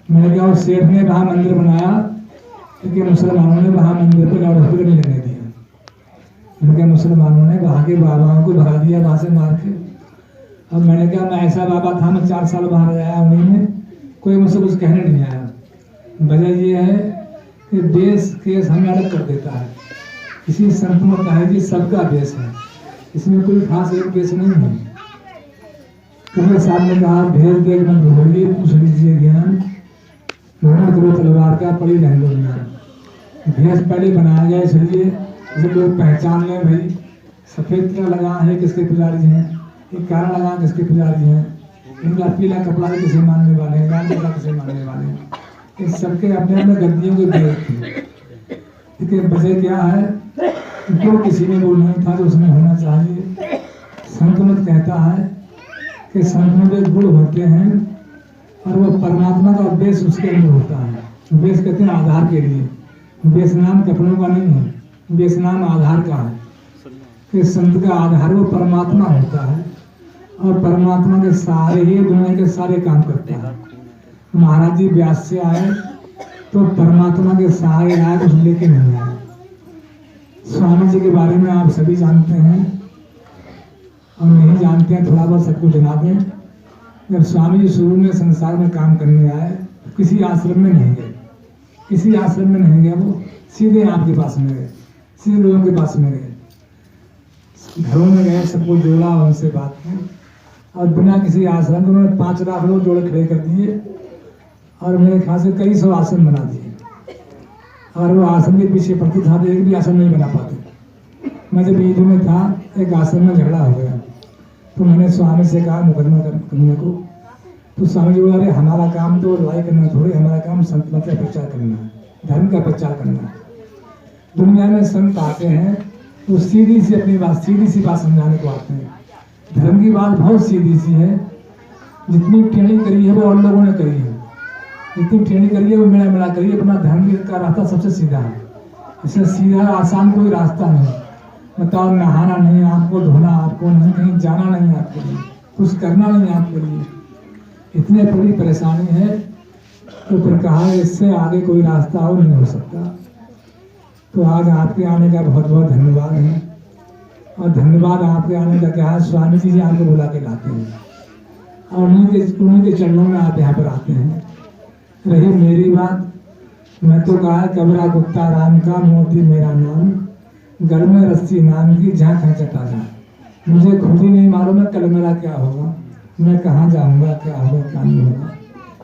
मैंने कहा उस सेठ ने वहाँ मंदिर बनाया, क्योंकि मुसलमानों ने वहाँ मंदिर पर लाउड स्पीकर नहीं लगने दिया। मैंने कहा मुसलमानों ने वहाँ के बाबाओं को भगा दिया वहाँ से मार के। अब मैंने कहा मैं ऐसा बाबा था, मैं 4 साल बाहर आया उन्हीं में, कोई मुझसे कुछ कहने नहीं आया। वजह ये है कि देश केस हमें अलग कर देता है। इसी संत में कहा है कि सबका देश है, इसमें कोई खास एक देश नहीं है। कबीर साहब ने कहा भेद देख मन भूलिए, पूछ लीजिए ज्ञान, दोनों करो तलवार का पड़ी रहने दो ज्ञान। भेष पहले बनाया गया इसलिए जब लोग पहचान लें भाई सफेद का लगा है किसके पुजारी हैं, एक काला लगा किसके पुजारी हैं, इनका पीला कपड़ा किसे मानने वाले हैं, लाल कपड़ा किसे मानने वाले हैं। इस सबके अपने अपने गद्दियों के भेद थे। लेकिन वजह क्या है, जो किसी में वो नहीं था जो उसमें होना चाहिए। संत मत कहता है कि संत में जो गुण होते हैं और वो परमात्मा का बेस उसके अंदर होता है। बेस कहते हैं आधार के लिए, बेस नाम कपड़ों का नहीं है, बेस नाम आधार का है। कि संत का आधार वो परमात्मा होता है, और परमात्मा के सारे ही दुनिया के सारे काम करता है। महाराज जी व्यास से आए तो परमात्मा के सहारे आए, कुछ लेके नहीं आए। स्वामी जी के बारे में आप सभी जानते हैं, और नहीं जानते हैं थोड़ा बहुत सबको जना दें। जब स्वामी जी शुरू में संसार में काम करने आए तो किसी आश्रम में नहीं गए, किसी आश्रम में नहीं गए, वो सीधे आपके पास में गए, सीधे लोगों के पास में गए, घरों में गए, सबको जोड़ा, उनसे बात की, और बिना किसी आश्रम के उन्होंने 5 लाख लोग जोड़े खड़े कर दिए, और मेरे ख्याल से कई 100 आश्रम बना दिए। और वो आश्रम के पीछे पड़ते था तो एक भी आश्रम नहीं बना पाते। मैं जब ईद में था, एक आश्रम में झगड़ा हो गया, तो मैंने स्वामी से कहा मुकदमा करने को। तो स्वामी जी बोला, अरे हमारा काम तो लड़ाई करना थोड़ी, हमारा काम संत मत का प्रचार करना है, धर्म का प्रचार करना है। दुनिया में संत आते हैं तो सीधी सी अपनी बात, सीधी सी बात समझाने को आते हैं। धर्म की बात बहुत सीधी सी है, जितनी टेढ़ी करी है वो और लोगों ने करी है, जितनी टेढ़ी करी है वो मेरा मेरा करी है। अपना धर्म का रास्ता सबसे सीधा है, इससे सीधा आसान कोई रास्ता नहीं। बताओ, नहाना नहीं आपको, धोना आपको नहीं, कहीं जाना नहीं आपके लिए, कुछ करना नहीं आपके लिए, इतनी बड़ी परेशानी है। तो फिर कहा इससे आगे कोई रास्ता और नहीं हो सकता। तो आज आपके आने का बहुत बहुत धन्यवाद है, और धन्यवाद आपके आने का क्या है, स्वामी जी आपको बुला के लाते हैं, और उन्हीं के चरणों में आप यहाँ पर आते हैं। रही मेरी बात, मैं तो कहा कबरा गुप्ता राम का मोती मेरा नाम, घर में रस्सी नाम की जहाँ कहीं चटा जाए। मुझे खुद ही नहीं मालूम है कल मेरा क्या होगा, मैं कहाँ जाऊँगा, क्या होगा क्या नहीं होगा।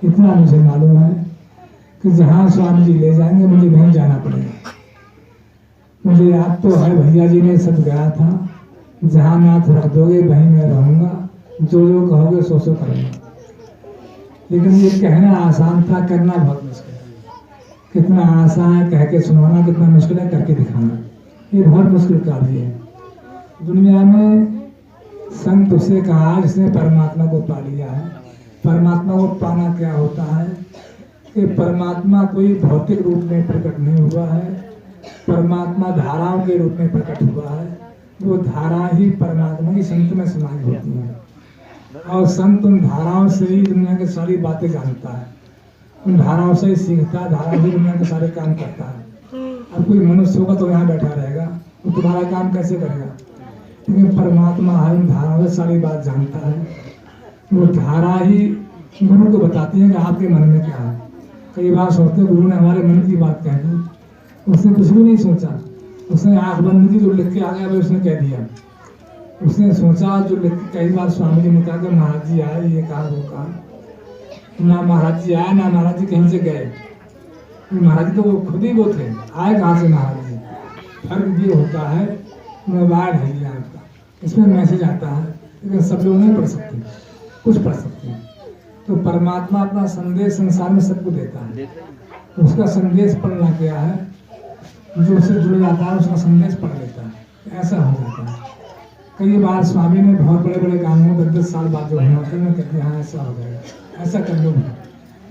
इतना मुझे मालूम है कि जहाँ स्वामी जी ले जाएंगे मुझे वहीं जाना पड़ेगा। मुझे याद तो है भैया जी ने सब गाया था, जहाँ नाथ रख दोगे वहीं मैं रहूँगा, जो जो कहोगे सो सो करूँगा। लेकिन ये कहना आसान था, करना बहुत मुश्किल है। कितना आसान है कह के सुनाना, कितना मुश्किल है करके दिखाना। ये बहुत मुश्किल कार्य है। दुनिया में संत उसे कहा जिसने परमात्मा को पा लिया है। परमात्मा को पाना क्या होता है कि परमात्मा कोई भौतिक रूप में प्रकट नहीं हुआ है, परमात्मा धाराओं के रूप में प्रकट हुआ है। वो धारा ही परमात्मा की संत में समाई होती है, और संत उन धाराओं से ही दुनिया की सारी बातें जानता है, उन धाराओं से ही सीखता है, धारा ही दुनिया के सारे काम करता है। अब कोई मनुष्य होगा तो यहाँ बैठा रहेगा, वो तुम्हारा काम कैसे करेगा? लेकिन परमात्मा हर धारा से सारी बात जानता है। वो धारा ही गुरु को बताती है कि आपके मन में क्या है। कई बार सोचते गुरु ने हमारे मन की बात कह दी, उसने कुछ भी नहीं सोचा, उसने आंख बंद की, जो लिख के आ गया वही उसने कह दिया। उसने सोचा जो लिख के, कई बार स्वामी जी ने कहा कि महाराज जी आए, ये कहा वो कहा, ना महाराज जी आए ना महाराज जी कहीं से गए। महाराज जी तो वो खुद ही वो थे, आए कहाँ से महाराज जी। फर्क ये होता है मोबाइल है ये आपका, इसमें मैसेज आता है, लेकिन सब लोग नहीं पढ़ सकते, कुछ पढ़ सकते हैं। तो परमात्मा अपना संदेश संसार में सबको देता है। उसका संदेश पढ़ना क्या है, जो उससे जुड़ जाता है उसका संदेश पढ़ लेता है, ऐसा हो जाता है। कई बार स्वामी ने बहुत बड़े बड़े कामों में 10 साल बाद जो होना होता है कहते हैं हाँ ऐसा हो जाएगा, ऐसा कर लो,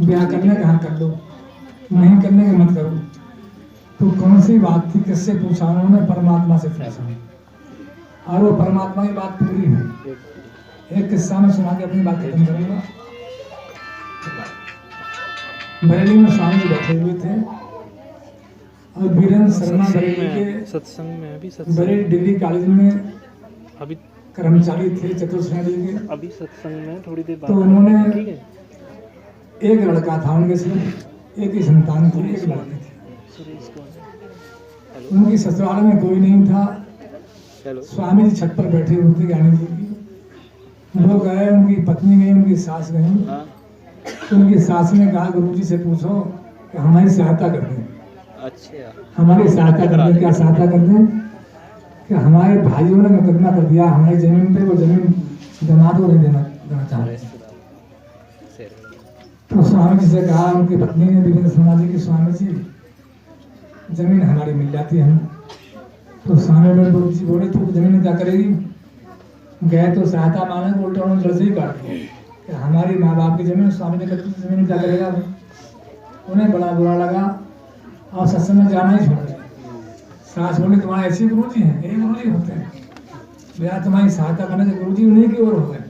ब्याह करने का हाँ कर लो, नहीं करने का मत करो। तो कौन सी बात थी, किससे पूछा उन्होंने? परमात्मा से पूछा, और वो परमात्मा की बात पूरी हुई। एक किस्सा में सुना के अपनी बात खत्म करूंगा। बरेली में स्वामी जी बैठे हुए थे और वीरेंद्र शर्मा बरेली के सत्संग में अभी बरेली डिग्री कॉलेज में अभी कर्मचारी थे चतुर्थ श्रेणी के। अभी सत्संग में थोड़ी देर बाद तो उन्होंने ठीक है, एक लड़का था उनके, सिर्फ एक ही संतान थी, एक लड़की थी। सुरेश कौन है? हेलो उनकी ससुराल में कोई नहीं था। हेलो स्वामी जी छत पर बैठे हुए थे ज्ञानी जी की, वो गए, उनकी पत्नी गई, उनकी सास गई। हाँ तो उनकी सास ने कहा गुरु जी से पूछो कि हमारी सहायता कर दें, अच्छा हमारी सहायता कर दें। क्या सहायता कर दें? कि हमारे भाइयों ने मुकदमा कर दिया हमारी जमीन पे, वो जमीन दामाद को नहीं देना चाह रहे। तो स्वामी जी से कहा, उनकी पत्नी ने वीरेंद्र शर्मा जी की, स्वामी जी जमीन हमारी मिल जाती है हम। तो स्वामी गुरु जी बोले तू जमीन में क्या करेगी? गए तो सहायता मांगे, उल्टा उन्होंने जल्दी ही काट दिया कि हमारी माँ बाप की जमीन। स्वामी ने कहा जमीन क्या करेगा? उन्हें बड़ा बुरा लगा और सत्संग में जाना ही छोड़ दिया। सास बोली तुम्हारे ऐसे गुरु जी हैं, यही गुरु जी होते हैं, भैया तुम्हारी सहायता करने से गुरु जी उन्हीं की ओर हो गए,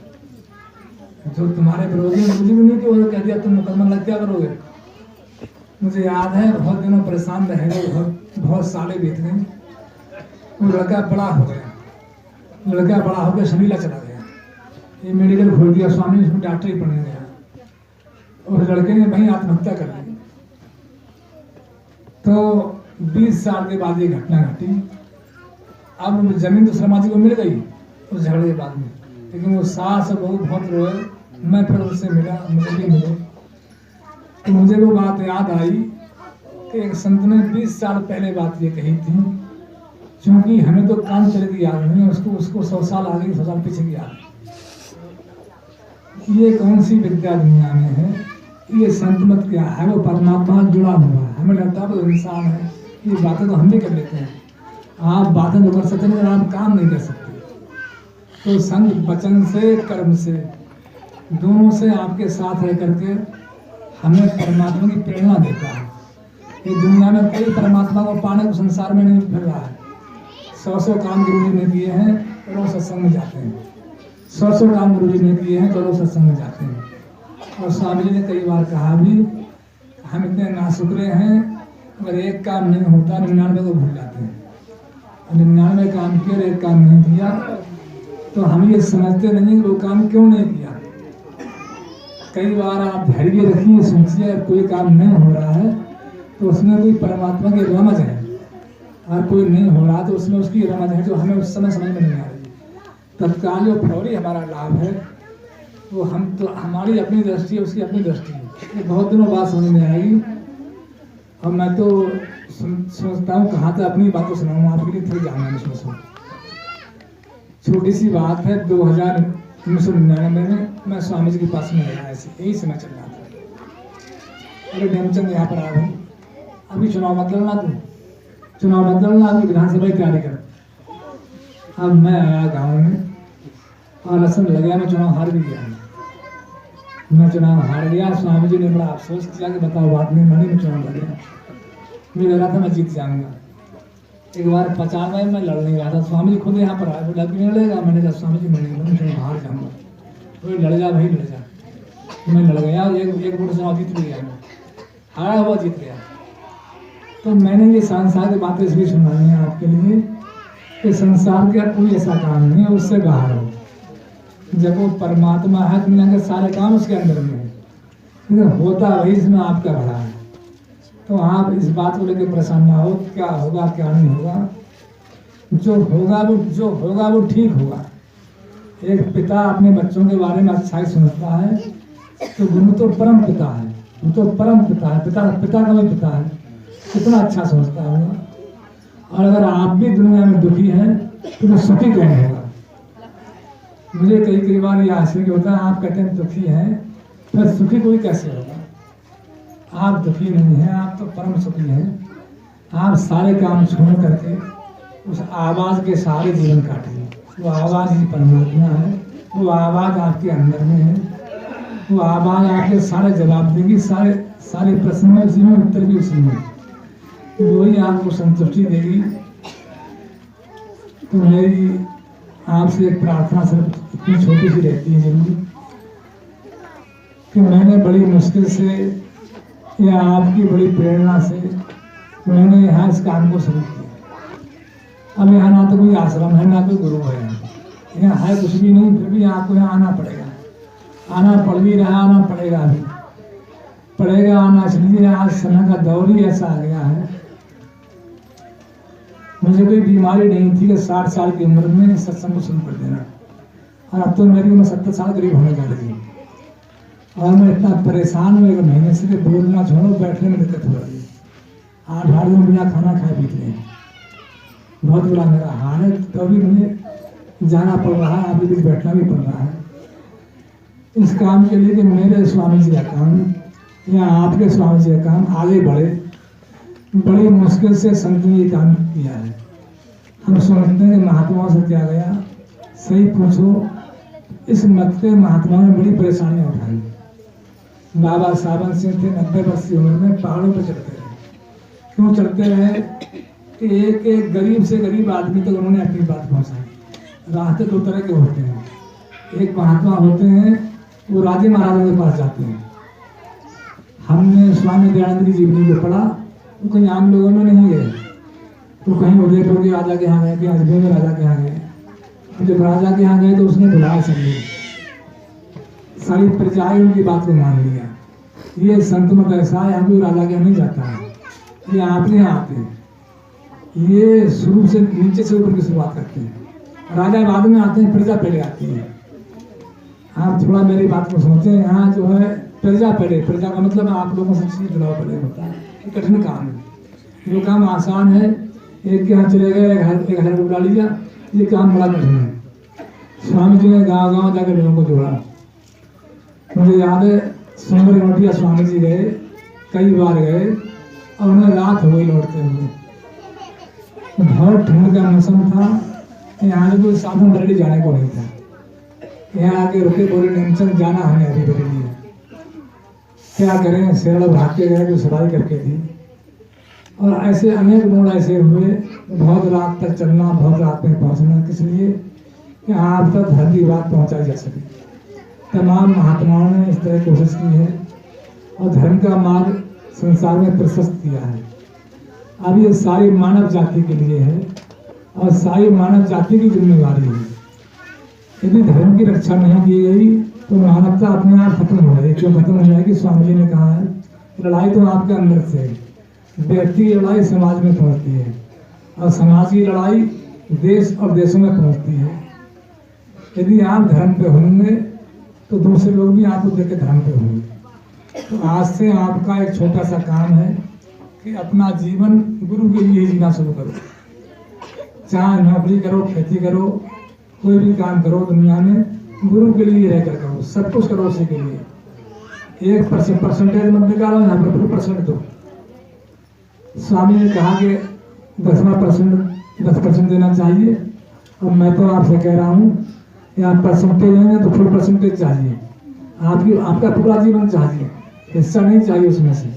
जो तुम्हारे विरोधी गुरु जी उन्हीं की ओर कह दिया तुम मुकम्मल लग क्या करोगे। मुझे याद है बहुत दिनों परेशान रह गए, बहुत सालें बीत गए। वो लड़का बड़ा हो गया, लड़का बड़ा होकर शमीला चला गया, ये मेडिकल खोल दिया स्वामी, उसमें डॉक्टरी पढ़ने गया और लड़के ने वहीं आत्महत्या कर ली। तो 20 साल के बाद ये घटना घटी। अब जमीन तो शर्मा जी को मिल गई उस झगड़े के बाद में, लेकिन वो सास और बहू बहुत रोए। मैं फिर उससे मिला, मुझे भी मिले, तो मुझे वो बात याद आई कि एक संत ने 20 साल पहले बात ये कही थी, क्योंकि हमें तो काम चले की याद नहीं है, उसको 100 साल आगे 100 साल पीछे की याद। ये कौन सी विद्या दुनिया में है? ये संत मत क्या है, वो परमात्मा जुड़ा हुआ है। हमें लगता है वो इंसान है, ये बातें तो हम भी कर लेते हैं, आप बातें तो कर सकते हैं, आप काम नहीं कर सकते। तो संग वचन से कर्म से दोनों से आपके साथ रह करके हमें परमात्मा की प्रेरणा देता है। ये दुनिया में कोई परमात्मा को पाने को संसार में नहीं फिर रहा है। 100 काम गुरु जी ने किए हैं तो लोग सत्संग में जाते हैं, 100 काम गुरु जी ने किए हैं तो लोग सत्संग में जाते हैं। और स्वामी जी ने कई बार कहा भी, हम इतने नाशुक्रे हैं, अगर एक काम नहीं होता 99 को भूल जाते हैं। 99 काम किया और एक काम नहीं किया तो हम ये समझते नहीं कि वो काम क्यों नहीं किया। कई बार आप धैर्य रखिए, सोचिए कोई काम नहीं हो रहा है तो उसमें कोई परमात्मा की रमज है, और कोई नहीं हो रहा तो उसमें उसकी रमज है जो हमें उस समय समझ में नहीं आ रही। तत्काल जो फौरी हमारा लाभ है वो हम तो हमारी अपनी दृष्टि है, उसकी अपनी दृष्टि है। ये बहुत दिनों बाद समझ में आएगी। और मैं तो सोचता हूँ कहाँ तक अपनी बातों सुनाऊँ, आपके लिए थोड़ी जानना नहीं। छोटी सी बात है, 1999 में मैं स्वामी जी के पास में गया, ऐसे यही समय चल रहा था। अरे नेमचंद यहाँ पर आ गए, अभी चुनाव मत लड़ना, तू चुनाव मत लड़ना, अभी विधानसभा की तैयारी कर। अब मैं आया गाँव में और लसन लग गया, मैं चुनाव हार भी गया। मैं चुनाव हार गया, स्वामी जी ने बड़ा अफसोस किया कि बताओ बात नहीं मानी, मैं चुनाव लड़ गया। मुझे लगा था मैं जीत जाऊंगा। एक बार 95 में लड़ नहीं रहा था, स्वामी जी खुद यहाँ पर आए, बोला कि लड़ेगा। मैंने कहा स्वामी जी मैं चुनाव हार जाऊंगा। वही लड़ जा भाई लड़ जा। मैं लड़ गया, एक वोट चुनाव जीत भी गया, मैं हारा हुआ जीत गया। तो मैंने ये सांसारिक बातें इसलिए सुनाई है आपके लिए कि संसार का कोई ऐसा काम नहीं है उससे बाहर हो। जब वो परमात्मा है दुनिया के सारे काम उसके अंदर में है, लेकिन होता वही इसमें आपका भला है। तो आप इस बात को लेकर परेशान ना हो क्या होगा क्या नहीं होगा। जो होगा वो ठीक होगा। एक पिता अपने बच्चों के बारे में अच्छा ही सोचता है तो वो तो परम पिता है, वो तो परम पिता है, पिता का भी पिता है, कितना अच्छा सोचता होगा। और अगर आप भी दुनिया में दुखी हैं तो वो सुखी कौन होगा। मुझे कई बार ये आश्चर्य होता है, आप कहते हैं दुखी हैं फिर सुखी कोई कैसे होगा। आप दुखी नहीं हैं, आप तो परम सुखी हैं। आप सारे काम छोड़ करके उस आवाज़ के सहारे जीवन काटिए। वो आवाज़ ही परमात्मा है, वो आवाज़ आपके अंदर में है, वो आवाज़ आपके सारे जवाब देगी, सारे प्रश्न में उसी में, उत्तर भी उसी में, वही आपको संतुष्टि देगी। तो मेरी आपसे एक प्रार्थना सिर्फ इतनी छोटी सी रहती है जरूर कि मैंने बड़ी मुश्किल से या आपकी बड़ी प्रेरणा से मैंने यहाँ इस काम को शुरू किया। अब यहाँ ना तो कोई आश्रम है ना कोई गुरु है, यहाँ है कुछ भी नहीं, फिर भी आपको यहाँ आना पड़ेगा। आना पड़ भी रहा, आना पड़ेगा, अभी पड़ेगा आना, इसलिए आज समय का दौर ही ऐसा आ गया है। मुझे कोई बीमारी नहीं थी कि 60 साल की उम्र में सत्संग को शुरू कर देना, और अब तो मेरी उम्र 70 साल करीब होने जा रही है और मैं इतना परेशान हूँ एक महीने से कि बोलना छोड़ो, बैठने में दिक्कत हो रही है। 8 दिन बिना खाना खाए पीते हैं, बहुत बुरा मेरा हाल है। तो भी मुझे जाना पड़ रहा है, अभी भी बैठना भी पड़ रहा है इस काम के लिए कि मेरे स्वामी जी का काम या आपके स्वामी जी का काम आगे बढ़े। बड़ी मुश्किल से संत ने ये काम किया है। हम समझते हैं कि महात्माओं से क्या गया, सही पूछो, इस मत के महात्माओं ने बड़ी परेशानियां उठाई। बाबा सावन सिंह थे, 90 वर्ष की उम्र में पहाड़ों पर चढ़ते रहे। क्यों चढ़ते रहे कि एक गरीब से गरीब आदमी तक उन्होंने अपनी बात पहुंचाई। रास्ते 2 तरह के होते हैं, एक महात्मा होते हैं वो राजे महाराजा के पास जाते हैं। हमने स्वामी दयानंद की जीवनी को पढ़ा, वो कहीं आम लोगों में नहीं गए, तो कहीं उदयपुर के राजा के यहाँ गए, कहीं अजमेर में राजा के यहाँ गए। जब राजा के यहाँ गए तो उसने बुलाया सबने, सारी प्रजाएं उनकी बात को मान लिया। ये संत मत ऐसा है, हम लोग राजा के यहाँ नहीं जाता है, ये आपके यहाँ आते हैं। ये शुरू से नीचे से ऊपर की शुरुआत करते हैं, राजा बाद में आते हैं, प्रजा पहले आती है। आप थोड़ा मेरी बात को सोचें, यहाँ जो है प्रजा पहले, प्रजा का मतलब आप लोगों से चीज जुड़ाव पहले होता है। ये कठिन काम है, जो काम आसान है, एक के यहाँ चले गए 1,000 को बुला लिया, ये काम बड़ा कठिन है। स्वामी जी ने गाँव जाकर लोगों को जोड़ा। मुझे याद है सोमवार रोटिया स्वामी जी गए, कई बार गए और उन्हें रात हो गई लौटते हुए। बहुत ठंड का मौसम था, यहाँ से कोई साधन बरेली जाने को नहीं था। यहाँ आके रुके, बोले नेमचंद जाना हमें अभी बरेली है। क्या करें, शेरड़ भाग के गए, जो सवारी करके थी। और ऐसे अनेक मोड़ ऐसे हुए, बहुत रात तक चलना, बहुत रात में पहुँचना, किस लिए कि आप तक धर्म की बात पहुँचाई जा सके। तमाम महात्माओं ने इस तरह कोशिश की है और धर्म का मार्ग संसार में प्रशस्त किया है। अब ये सारी मानव जाति के लिए है और सारी मानव जाति की जिम्मेवारी है। यदि धर्म की रक्षा नहीं की गई तो मानवता अपने आप खत्म हो जाएगी। क्यों खत्म हो जाएगी? स्वामी जी ने कहा है लड़ाई तो आपके अंदर से है। व्यक्ति की लड़ाई समाज में पहुंचती है और समाज की लड़ाई देश और देशों में पहुंचती है। यदि आप धर्म पे होंगे तो दूसरे लोग भी आपको देख के धर्म पे होंगे। तो आज से आपका एक छोटा सा काम है कि अपना जीवन गुरु के लिए जीना शुरू करो। चाहे नौकरी करो, खेती करो, कोई भी काम करो दुनिया में, गुरु के लिए रहकर करो। सब कुछ करो उसी के लिए। 1% परसेंटेज मत निकालो, यहाँ पर 2% दो। स्वामी ने कहा कि 10% देना चाहिए और मैं तो आपसे कह रहा हूँ कि आप परसेंटेज लेंगे तो फुल परसेंटेज चाहिए। आपका पूरा जीवन चाहिए, हिस्सा नहीं चाहिए उसमें से।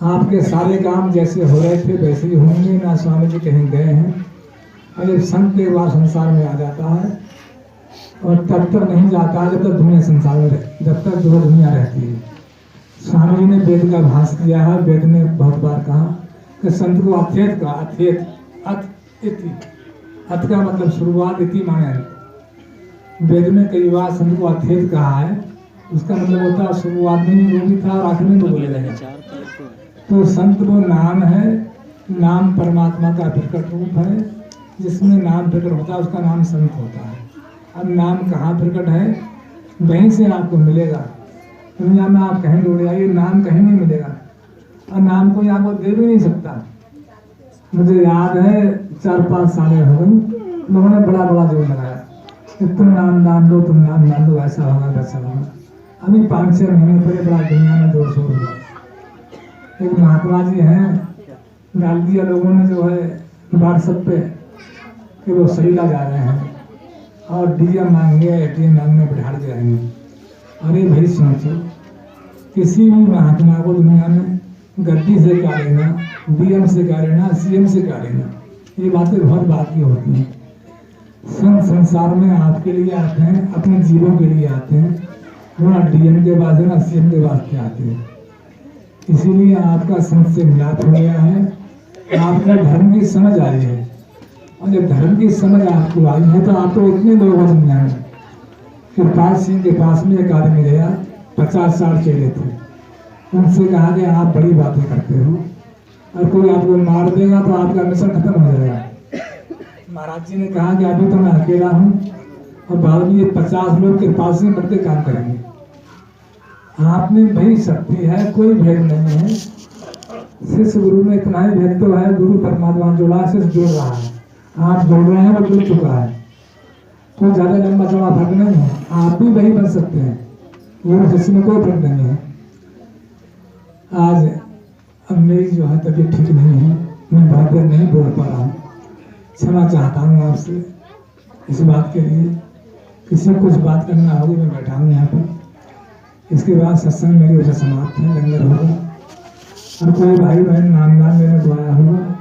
आपके सारे काम जैसे हो रहे थे वैसे ही होंगे ना। स्वामी जी कहीं गए हैं और जब संत एक बार संसार में आ जाता है और तब तक नहीं जाता है जब तक दुनिया संसार में जब तक जो दुनिया रहती है। स्वामी जी ने वेद का भाष किया है। वेद ने बहुत बार कहा कि संत को अथेत का इति। अथ का मतलब शुरुआत, इति माने वेद में कई बार संत को अथेत कहा है, उसका मतलब होता है शुरुआत में भी वो भी था और आखिर में भी बोले जाएगा। चार तो है। तो संत वो नाम है, नाम परमात्मा का प्रकट रूप है, जिसमें नाम प्रकट होता है उसका नाम संत होता है। अब नाम कहाँ प्रकट है, वहीं से आपको मिलेगा। दुनिया में आप कहीं ढूंढ जाइए, नाम कहीं नहीं मिलेगा, और नाम कोई आपको दे भी नहीं सकता। मुझे याद है 4-5 साल हो गई, लोगों ने बड़ा बड़ा जोर लगाया कि तुम नाम दान दो, तुम नाम दान दो, ऐसा होगा वैसा होगा। अभी 5-6 महीने पहले बड़ा दुनिया में जोर शोर हुआ। एक महात्मा जी हैं, डाल दिया लोगों ने जो है व्हाट्सएप पे कि वो सरीला जा रहे हैं और डीएम मांगे, एटीएम मांगने बिठा के आएंगे। अरे भाई सोचो, किसी भी महात्मा को दुनिया में गद्दी से क्या लेना, डीएम से क्या लेना, सीएम से क्या लेना, ये बातें बहुत बात की होती हैं। संत संसार में आपके लिए आते हैं, अपने जीवों के लिए आते हैं, वो ना डीएम के वास्ते ना सीएम के वास्ते आते हैं। इसीलिए आपका संत से मिलाप हो गया है, आपका धर्म की समझ आई है, और जब धर्म की समझ आपको आई है तो आप तो इतने लोग हो दुनिया में। कृपाल सिंह के पास में एक आदमी गया, 50-60 चेले थे, उनसे कहा कि आप बड़ी बातें करते हो और कोई आपको मार देगा तो आपका मिशन खत्म हो जाएगा। महाराज जी ने कहा कि अभी तो मैं अकेला हूँ और बाद में ये 50 लोग कृपाल सिंह बढ़ते काम करेंगे। आप में वही शक्ति है, कोई भेद नहीं है। शिष्य गुरु में इतना ही भेद तो है, गुरु परमात्मा जोड़ा, शिष्य जोड़ रहा है, आप जोड़ रहे हैं, वो जुड़ चुका है। कोई ज्यादा लंबा चौड़ा फर्क नहीं है, आप भी वही बन सकते हैं, गुरु शिष्य में कोई फर्क नहीं है। आज अब मेरी जो है तबीयत ठीक नहीं है, मैं बहुत देर नहीं बोल पा रहा हूँ, क्षमा चाहता हूँ आपसे इस बात के लिए। किसी को कुछ बात करना होगी, मैं बैठा हूँ यहाँ पर। इसके बाद सत्संग मेरी वजह समाप्त है, लंगर होगा और कोई भाई बहन नाम लेने को आया होगा।